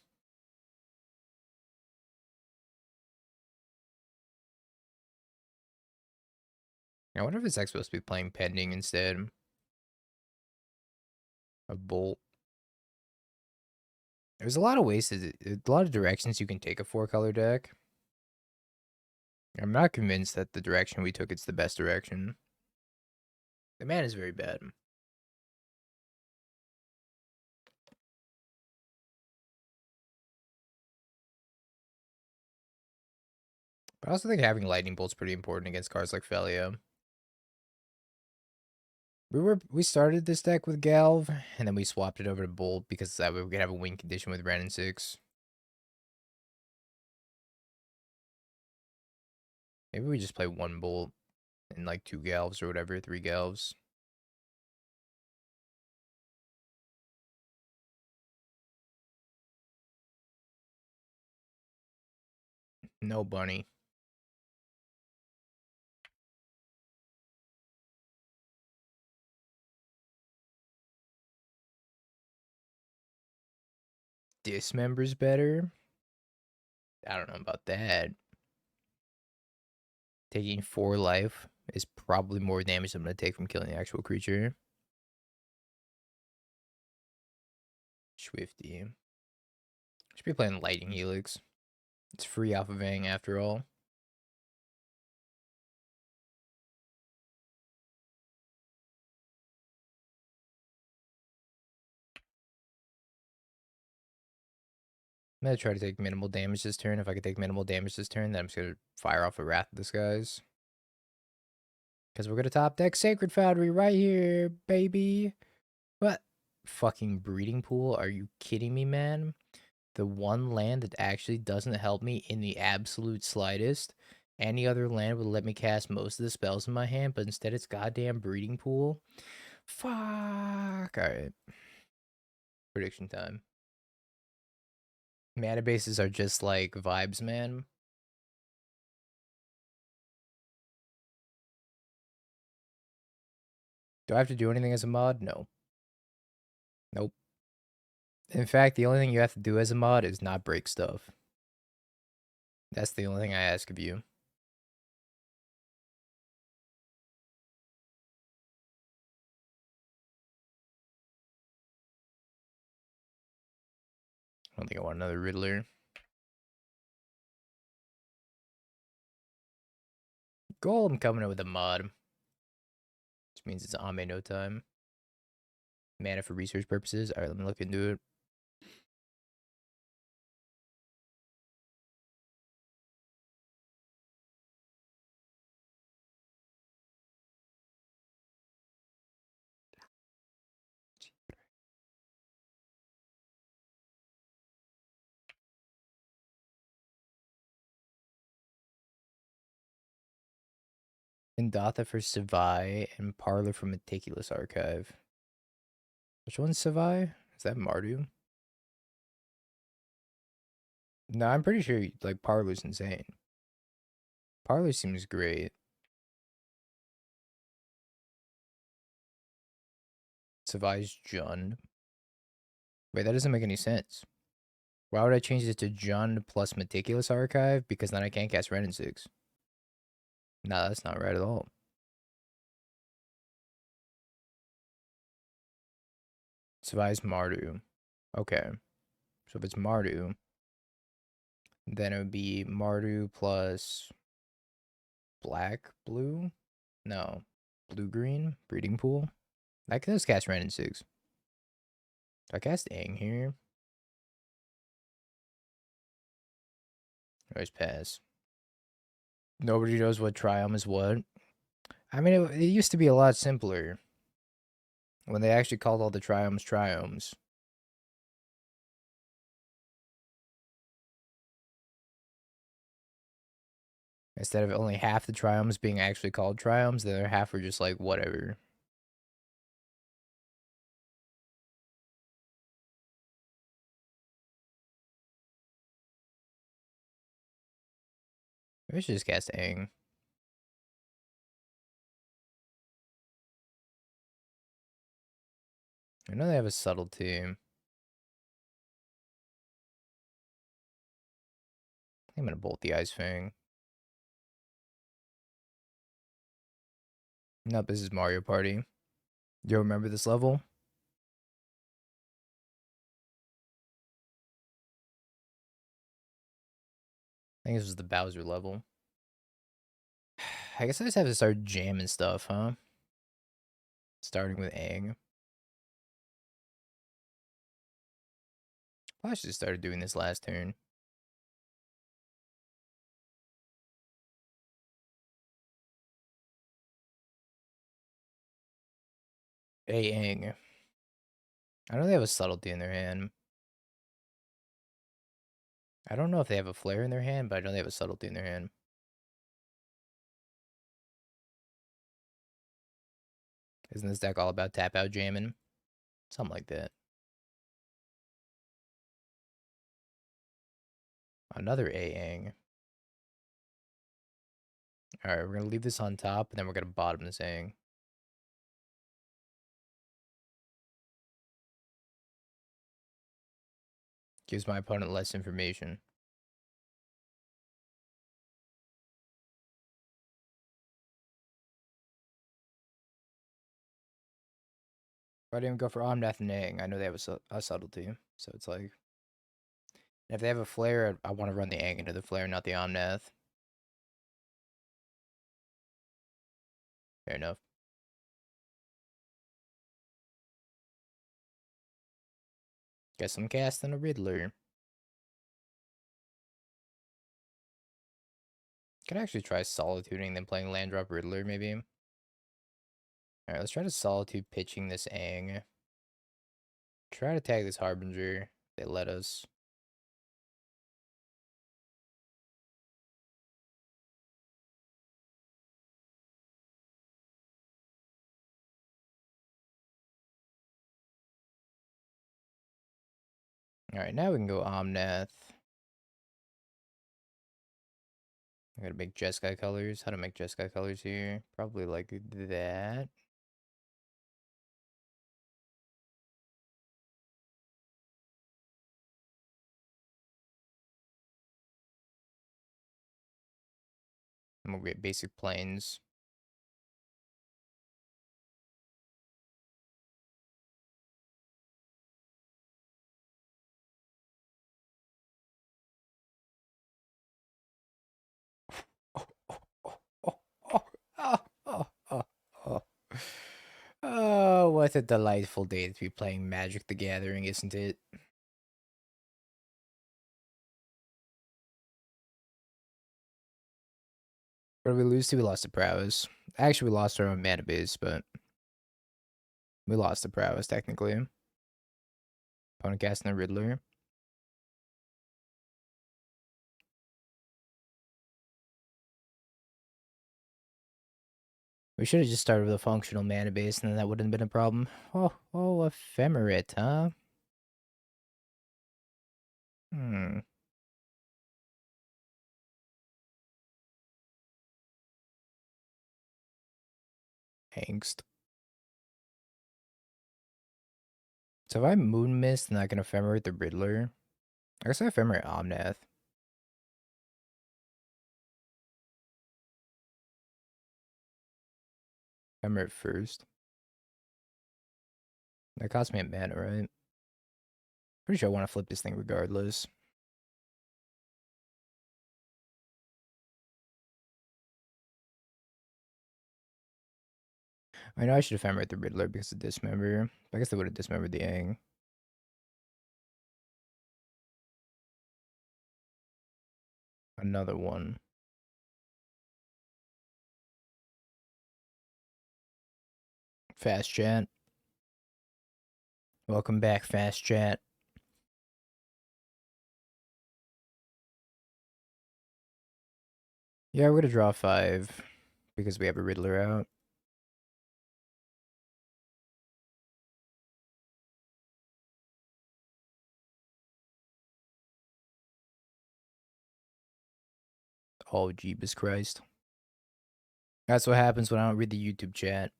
I wonder if this deck's supposed to be playing pending instead of bolt. There's a lot of ways to, a lot of directions you can take a 4-color deck. I'm not convinced that the direction we took is the best direction. The man is very bad. But I also think having lightning bolt's pretty important against cards like Felia. We started this deck with Galv, and then we swapped it over to Bolt because that way we could have a win condition with Ren and 6. Maybe we just play 1 Bolt and like 2 Galvs or whatever, 3 Galvs. No bunny. Dismember's better? I don't know about that. Taking 4 life is probably more damage I'm going to take from killing the actual creature. Swifty. Should be playing Lightning Helix. It's free off of Aang after all. I'm going to try to take minimal damage this turn. If I could take minimal damage this turn, then I'm just going to fire off a Wrath of Disguise. Because we're going to top deck Sacred Foundry right here, baby. What? Fucking Breeding Pool? Are you kidding me, man? The one land that actually doesn't help me in the absolute slightest. Any other land would let me cast most of the spells in my hand, but instead it's goddamn Breeding Pool. Fuck. Alright. Prediction time. Mana bases are just like vibes, man. Do I have to do anything as a mod? No. Nope. In fact, the only thing you have to do as a mod is not break stuff. That's the only thing I ask of you. I don't think I want another Riddler. Golem coming in with a mod. Which means it's Ame no time. Mana for research purposes. Alright, let me look into it. Indatha for Savai and Parlor for Meticulous Archive. Which one's Savai? Is that Mardu? No, I'm pretty sure like Parlor's insane. Parlor seems great. Savai's Jund. Wait, that doesn't make any sense. Why would I change it to Jund plus Meticulous Archive? Because then I can't cast Ren and 6. No, that's not right at all. Savai's Mardu. Okay. So if it's Mardu, then it would be Mardu plus black, blue? No. Blue, green? Breeding Pool? I can just cast Ren and 6. Do I cast Aang here? Always pass. Nobody knows what Triumph is what. I mean, it used to be a lot simpler. When they actually called all the Triumphs Triumphs. Instead of only half the triomes being actually called triomes, the other half were just like, whatever. Maybe I should just cast Aang. I know they have a subtlety. I think I'm gonna bolt the Ice Fang. Nope, this is Mario Party. You remember this level? I think this was the Bowser level. I guess I just have to start jamming stuff, huh? Starting with Aang. I should have started doing this last turn. Hey, Aang. I know they have a subtlety in their hand. I don't know if they have a flare in their hand, but I know they have a subtlety in their hand. Isn't this deck all about tap out jamming? Something like that. Another Aang. Alright, we're gonna leave this on top, and then we're gonna bottom this Aang. Gives my opponent less information. If I didn't go for Omnath and Aang, I know they have a subtlety. So it's like, if they have a flare, I want to run the Aang into the flare, not the Omnath. Fair enough. Guess I'm casting a Riddler. Could actually try Solituding, then playing Land Drop Riddler, maybe. Alright, let's try to Solitude pitching this Aang. Try to tag this Harbinger. They let us. Alright, now we can go Omnath. I gotta make Jeskai colors. How to make Jeskai colors here? Probably like that. I'm gonna get basic planes. Oh, oh, oh, oh, oh, oh, oh, oh, oh. Oh, what a delightful day to be playing Magic the Gathering, isn't it? What did we lose to? We lost to Prowess. Actually, we lost our own mana base, but we lost to Prowess, technically. Opponent casting a Riddler. We should have just started with a functional mana base, and then that wouldn't have been a problem. Oh, Ephemerate, huh? Hmm. Angst. So if I Moon Mist and I can Ephemerate the Riddler, I guess I Ephemerate Omnath. Ephemerate first. That cost me a mana, right? Pretty sure I want to flip this thing regardless. I know I should Ephemerate the Riddler because of Dismember. I guess they would have dismembered the Aang. Another one. Fast chat. Welcome back, fast chat. Yeah, we're gonna draw 5 because we have a Riddler out. Oh, Jeebus Christ. That's what happens when I don't read the YouTube chat.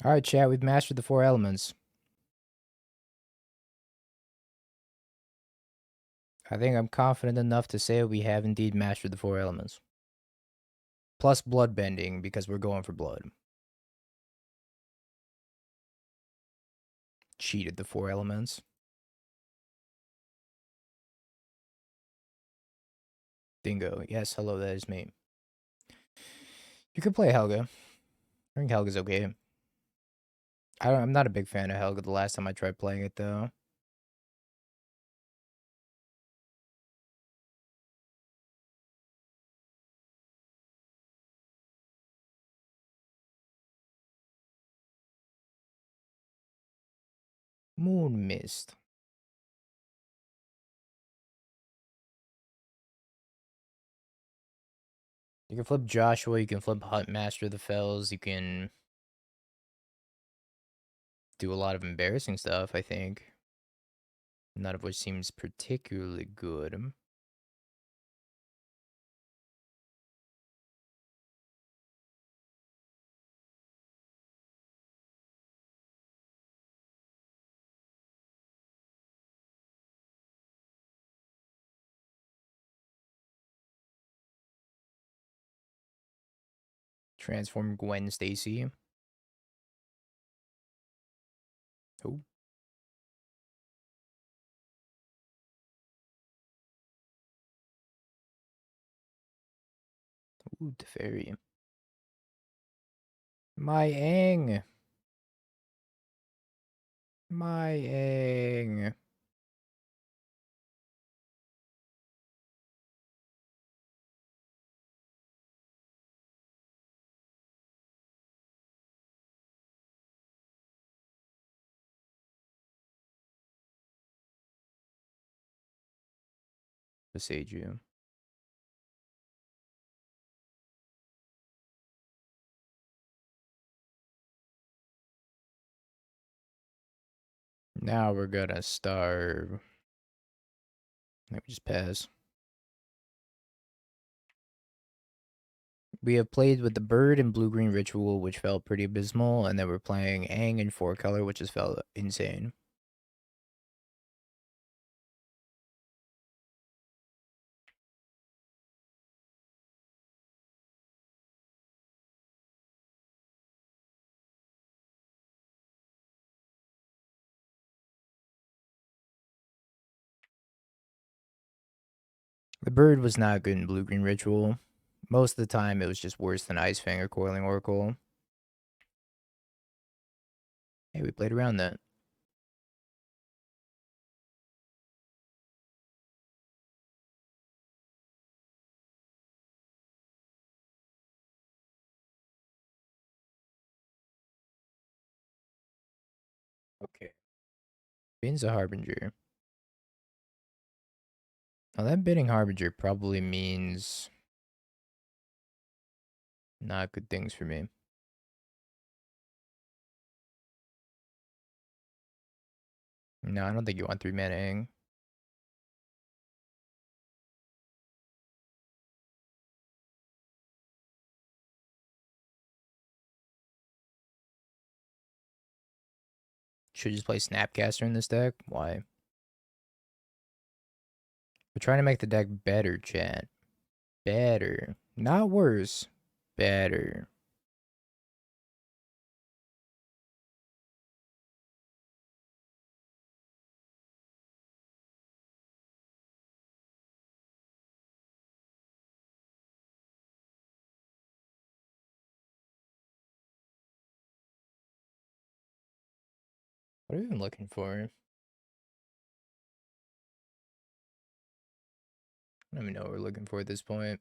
Alright, chat, we've mastered the 4 elements. I think I'm confident enough to say we have indeed mastered the 4 elements. Plus blood bending, because we're going for blood. Cheated the 4 elements. Dingo. Yes, hello, that is me. You could play Helga. I think Helga's okay. I'm not a big fan of Helga the last time I tried playing it, though. Moon Mist. You can flip Joshua, you can flip Hunt Master of the Fells, you can do a lot of embarrassing stuff, I think. None of which seems particularly good. Transform Gwen Stacy. Oh, ooh, Teferi. My Aang. My Aang. Besage you. Now we're gonna starve. Let me just pass. We have played with the bird and blue-green ritual, which felt pretty abysmal, and then we're playing Aang in 4-color, which has felt insane. The bird was not good in blue-green ritual. Most of the time, it was just worse than Ice Fang or Coiling Oracle. Hey, we played around that. Okay. Bin's a Harbinger. Now, that bidding Harbinger probably means not good things for me. No, I don't think you want 3-mana Aang. Should just play Snapcaster in this deck? Why? We're trying to make the deck better, chat. Better. Not worse. Better. What are we even looking for? I don't even know what we're looking for at this point.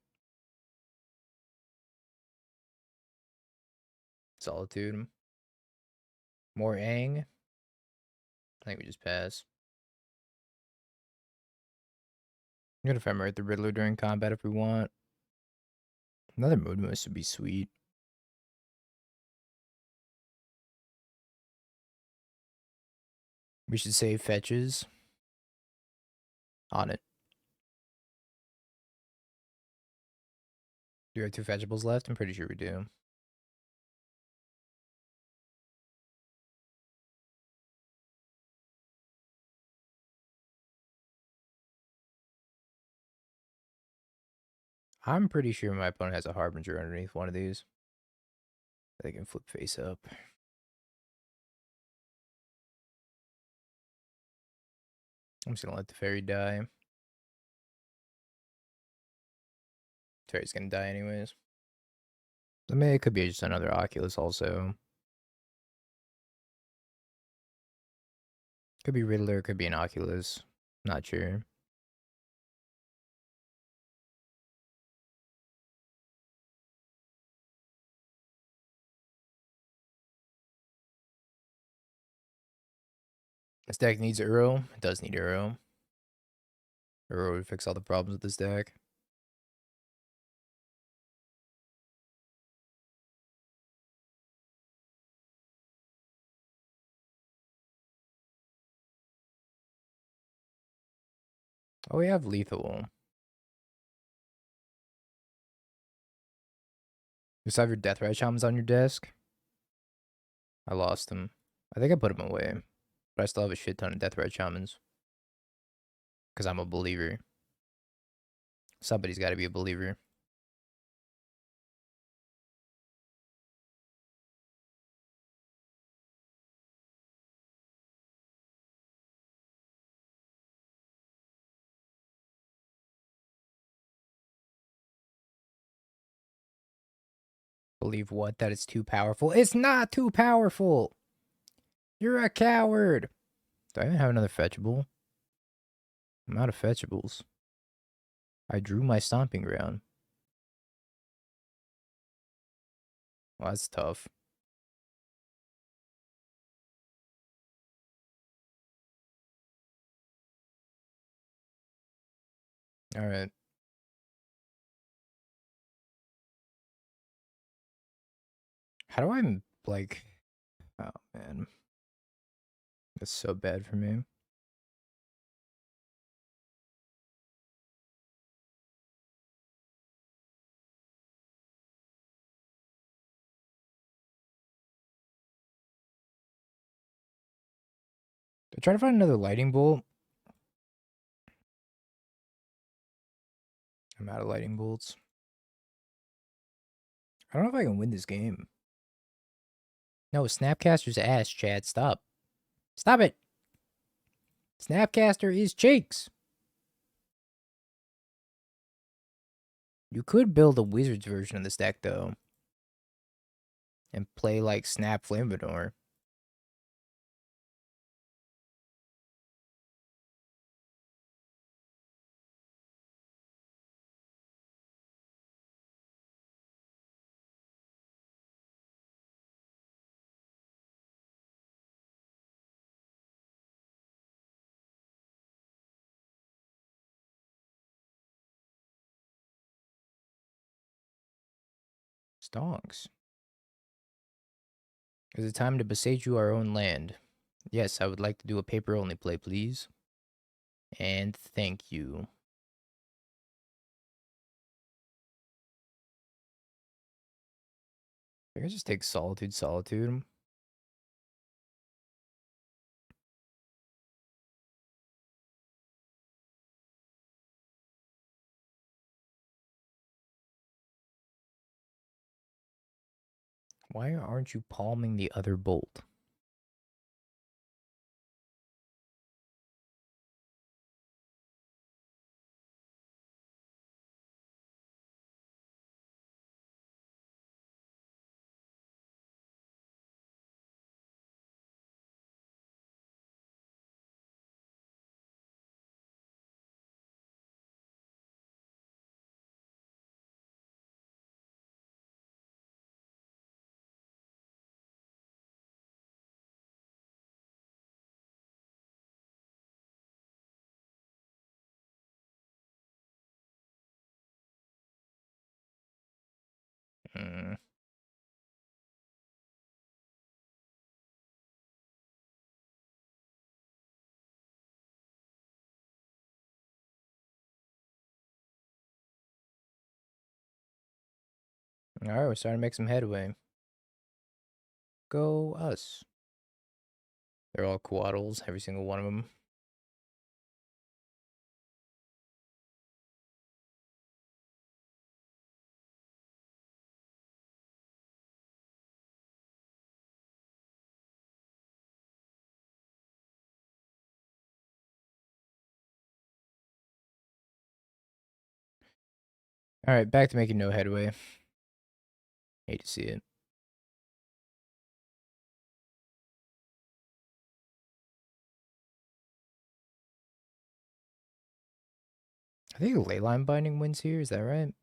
Solitude. More Aang. I think we just pass. I'm gonna ephemerate the Riddler during combat if we want. Another mood moose would be sweet. We should save fetches. On it. Do we have 2 fetchables left? I'm pretty sure we do. I'm pretty sure my opponent has a Harbinger underneath one of these. They can flip face up. I'm just gonna let the fairy die. Fairy's gonna die anyways. I mean, it could be just another Oculus also. Could be Riddler, could be an Oculus. Not sure. This deck needs Uro. It does need Uro. Uro would fix all the problems with this deck. Oh, we have lethal. You still have your Deathrite Shamans on your desk? I lost them. I think I put them away. But I still have a shit ton of Deathrite Shamans. Because I'm a believer. Somebody's got to be a believer. Believe what? That it's too powerful? It's not too powerful! You're a coward! Do I even have another fetchable? I'm out of fetchables. I drew my stomping ground. Well, that's tough. Alright. How do I, like... Oh, man. That's so bad for me. I try to find another lightning bolt. I'm out of lightning bolts. I don't know if I can win this game. No, Snapcaster's ass, Chad. Stop. Stop it! Snapcaster is cheeks! You could build a wizard's version of this deck, though. And play, like, Snap Flaminor. Stonks. Is it time to besiege you our own land? Yes, I would like to do a paper-only play, please. And thank you. I can just take Solitude, Solitude. Why aren't you palming the other bolt? Alright, we're starting to make some headway. Go us. They're all quaddles, every single one of them. Alright, back to making no headway. Hate to see it. I think Leyline Binding wins here, is that right?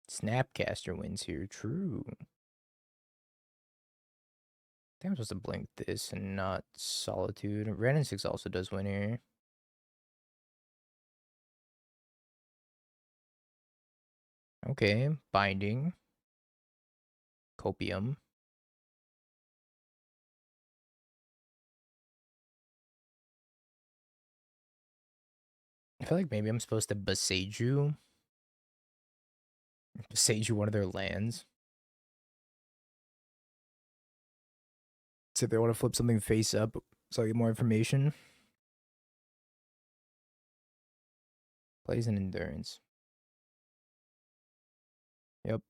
Snapcaster wins here, true. I think I'm supposed to blink this and not Solitude. Ren 6 also does win here. Okay, Binding. Copium. I feel like maybe I'm supposed to Boseiju. Boseiju one of their lands. So if they want to flip something face up, so I get more information. Plays an Endurance. Yep.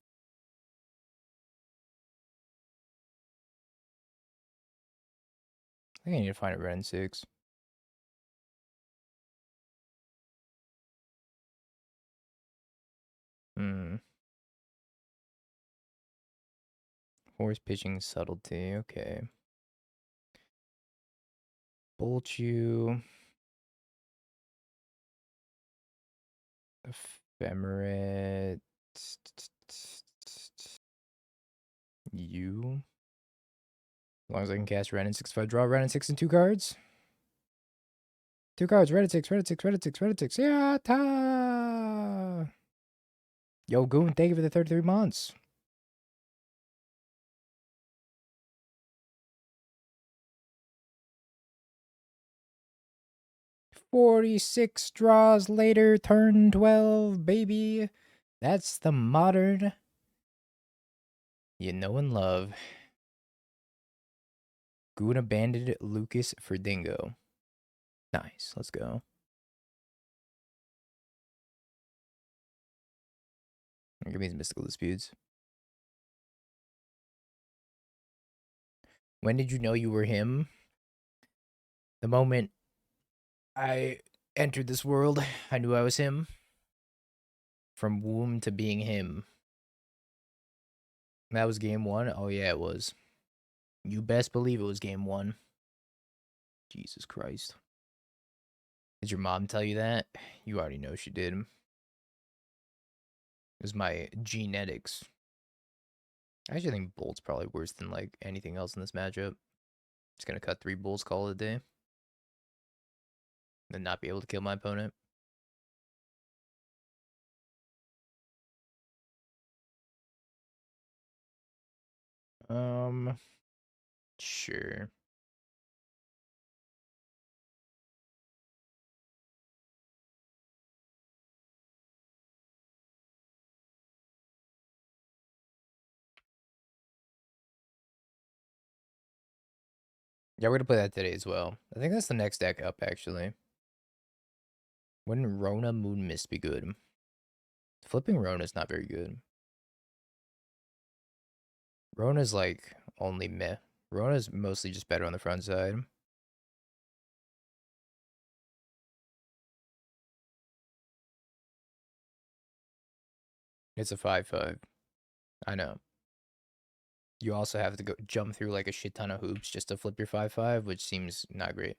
I think I need to find a Ren 6. Horse pitching subtlety, okay. Bolt you. Ephemerate. You. As long as I can cast Ren 6. If I draw Ren 6 and 2 cards. 2 cards, Ren 6, Ren 6, Ren 6, Ren 6. Yeah, ta! Yo, Goon, thank you for the 33 months. "46 draws later, turn 12, baby." That's the modern you know and love. Goon abandoned Lucas for Dingo. Nice, let's go. Give me these mystical disputes. When did you know you were him? The moment I entered this world, I knew I was him. From womb to being him. That was game 1? Oh yeah, it was. You best believe it was game 1. Jesus Christ. Did your mom tell you that? You already know she did. It was my genetics. I actually think Bolt's probably worse than like anything else in this matchup. Just gonna cut 3 Bolts, call it a day. Then not be able to kill my opponent. Sure. Yeah, we're gonna play that today as well. I think that's the next deck up, actually. Wouldn't Rona Moon Mist be good? Flipping Rona's not very good. Rona's like only meh. Rona's mostly just better on the front side. It's a 5/5. I know. You also have to go jump through like a shit ton of hoops just to flip your 5/5, which seems not great.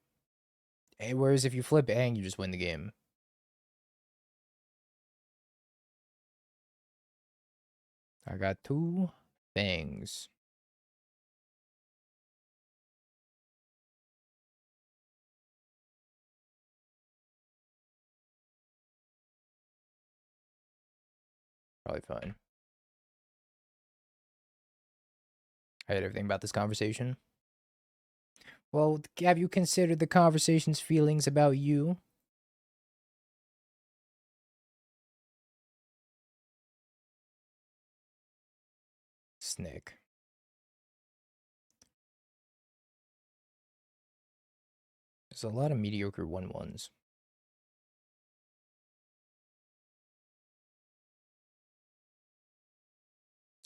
Whereas if you flip Aang, you just win the game. I got 2 things. Probably fine. I hate everything about this conversation. Well, have you considered the conversation's feelings about you? Snick. There's a lot of mediocre 1/1s.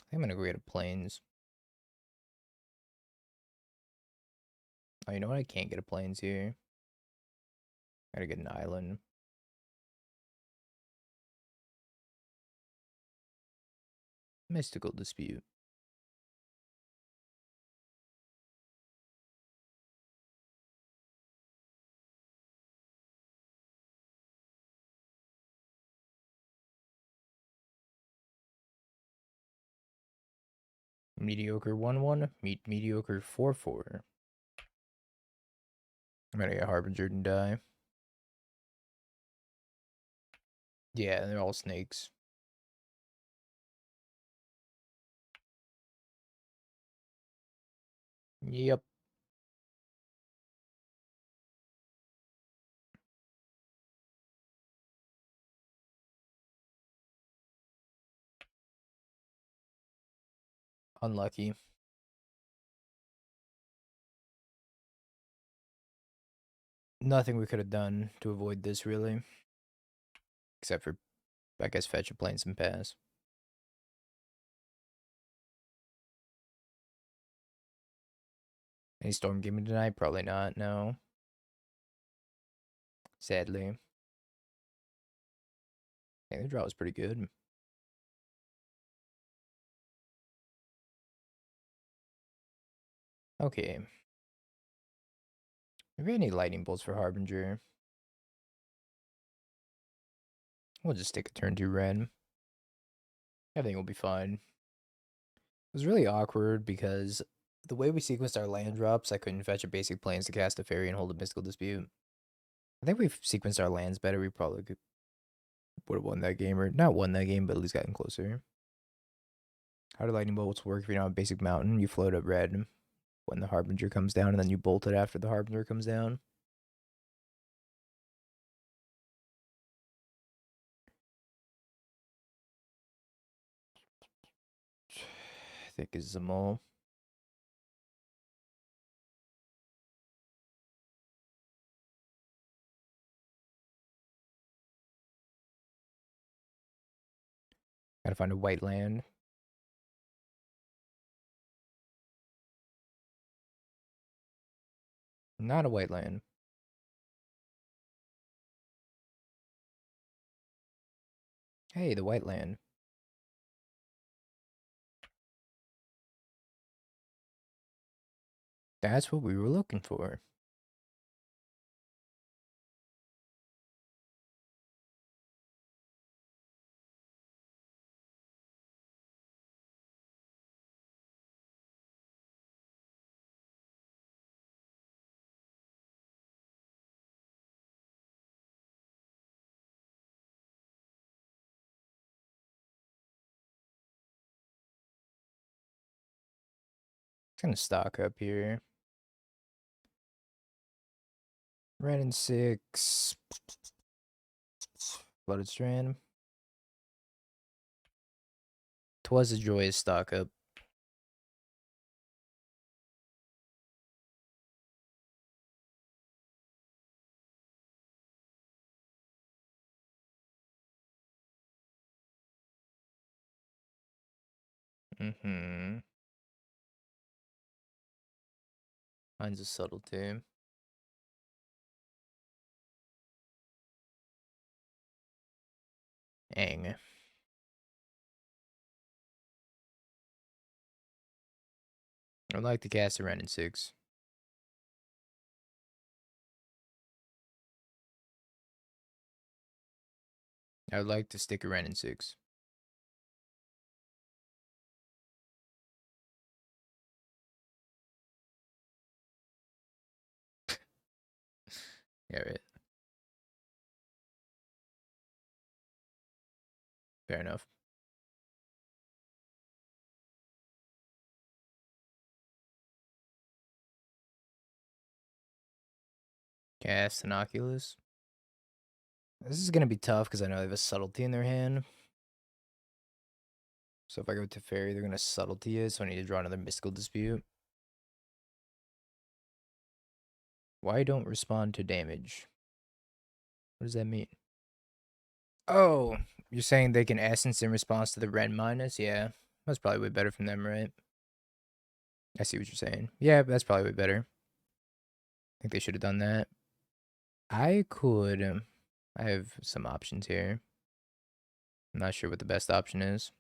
I think I'm gonna go get a plains. Oh, you know what? I can't get a plains here. Gotta get an island. Mystical dispute. Mediocre 1/1. Mediocre 4/4. I'm gonna get Harbinger and die. Yeah, they're all snakes. Yep. Unlucky. Nothing we could have done to avoid this, really. Except for, I guess, fetch a plains and pass. Any storm gaming tonight? Probably not, no. Sadly. Yeah, the draw was pretty good. Okay. Maybe I need lightning bolts for Harbinger. We'll just take a turn 2 red. Everything will be fine. It was really awkward because the way we sequenced our land drops, I couldn't fetch a basic plains to cast a fairy and hold a mystical dispute. I think we've sequenced our lands better. We probably would have won that game, or not won that game, but at least gotten closer. How do lightning bolts work if you don't have basic mountain? You float up red when the Harbinger comes down, and then you bolt it after the Harbinger comes down. I think is Zamal. Gotta find a white land. Not a white land. Hey, the white land. That's what we were looking for. It's gonna stock up here. Red and 6. Flooded Strand. 'Twas a joyous stock up. Mm-hmm. Mine's a subtlety. Aang. I'd like to cast a Ren and 6. I would like to stick a Ren and 6. Yeah, right. Fair enough. Cast an Oculus. This is gonna be tough because I know they have a subtlety in their hand. So if I go to Fairy, they're gonna subtlety it, so I need to draw another Mystical Dispute. Why don't respond to damage? What does that mean? Oh, you're saying they can Essence in response to the Red minus? Yeah, that's probably way better from them, right? I see what you're saying. Yeah, that's probably way better. I think they should have done that. I could. I have some options here. I'm not sure what the best option is.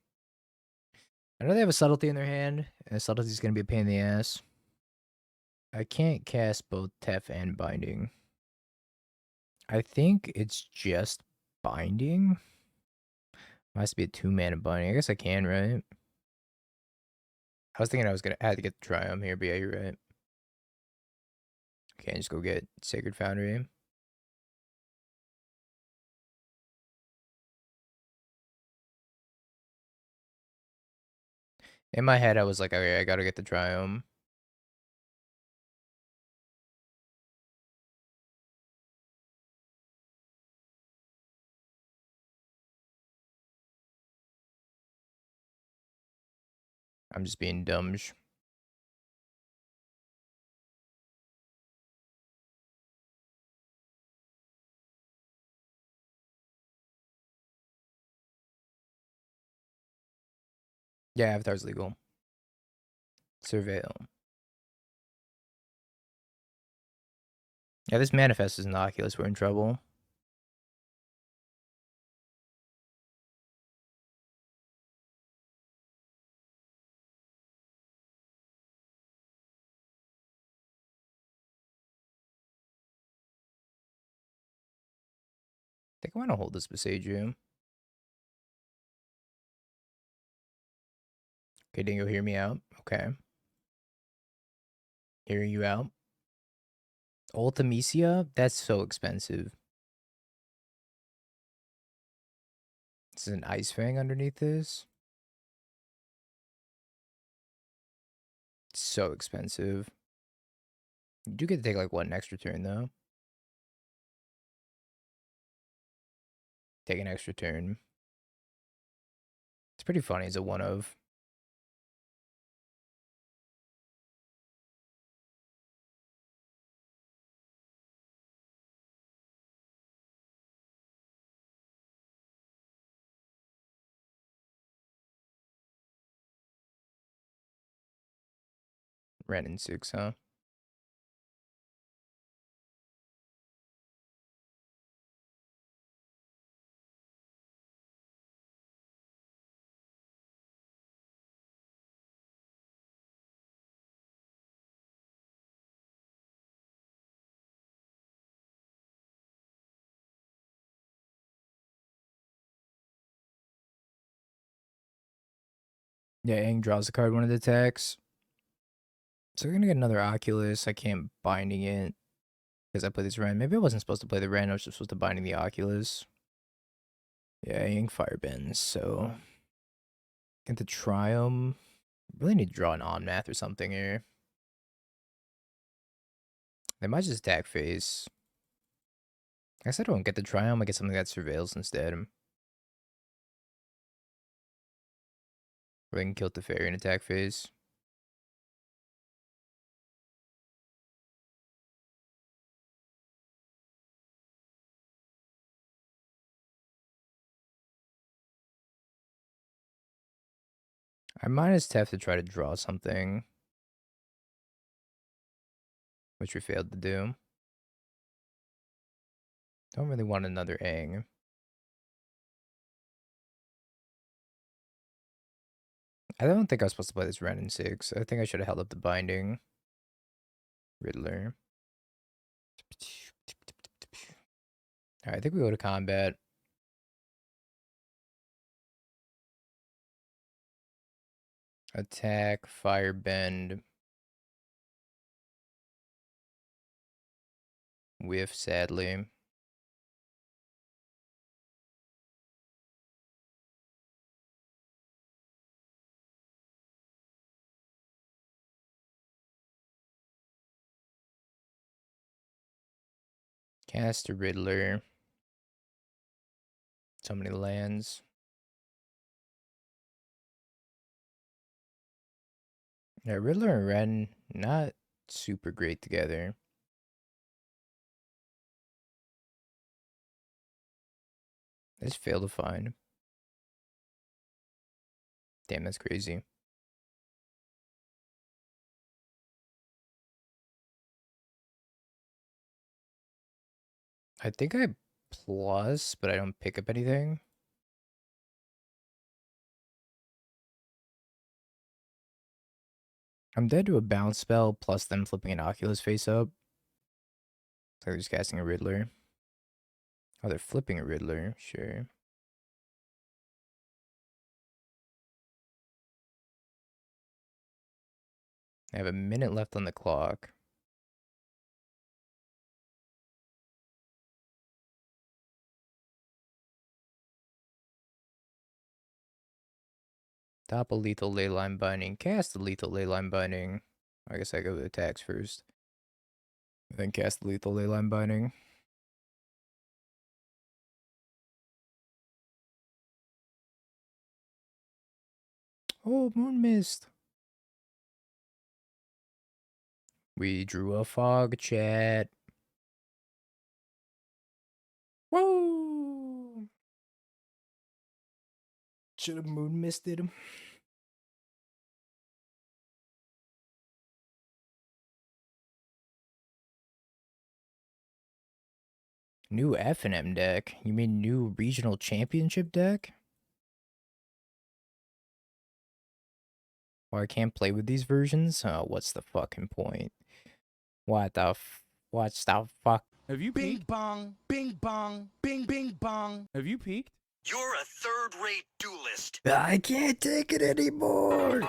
I know they have a subtlety in their hand, and subtlety is going to be a pain in the ass. I can't cast both Tef and Binding. I think it's just Binding. Must be a 2-mana Binding. I guess I can, right? I was thinking I had to get the Triumph here, but yeah, you're right. Can't just go get Sacred Foundry. In my head, I was like, okay, I gotta get the Triumph. I'm just being dumb. Yeah, Avatar's legal. Surveil. Yeah, this Manifest is an Oculus. We're in trouble. I think I want to hold this Besage. Okay, Dingo, hear me out. Okay. Hearing you out. Ultimecia? That's so expensive. This is an Ice Fang underneath this. It's so expensive. You do get to take like one extra turn though. Take an extra turn. It's pretty funny. It's a one of. Ren and 6, huh? Yeah, Aang draws a card one of the attacks. So we're gonna get another Oculus. I can't binding it because I played this Ren. Maybe I wasn't supposed to play the Ren. I was just supposed to binding the Oculus. Yeah, Aang Firebends. So get the Triumph. Really need to draw an on math or something here. They might just attack face. I guess I don't get the Triumph. I get something that surveils instead. Or they can kill the fairy and attack phase. I minus Tef to try to draw something, which we failed to do. Don't really want another Aang. I don't think I was supposed to play this Ren in 6. I think I should have held up the binding. Riddler. Alright, I think we go to combat. Attack, Firebend. Whiff, sadly. Cast a Riddler. So many lands. Yeah, Riddler and Ren, not super great together. This failed to find. Damn, that's crazy. I think I plus, but I don't pick up anything. I'm dead to a bounce spell, plus them flipping an Oculus face up. So they're just casting a Riddler. Oh, they're flipping a Riddler, sure. I have a minute left on the clock. Top a lethal leyline binding. Cast the lethal leyline binding. I guess I go with attacks first. Then cast the lethal leyline binding. Oh, Moon Mist. We drew a fog, chat. Whoa! Should have Moon Misted him. New F&M deck? You mean new regional championship deck? Or I can't play with these versions? Oh, what's the fucking point? What's the fuck? Have you Bing peeked? bong, bing bong, bing bing bong. Have you peeked? You're a third-rate duelist. I can't take it anymore!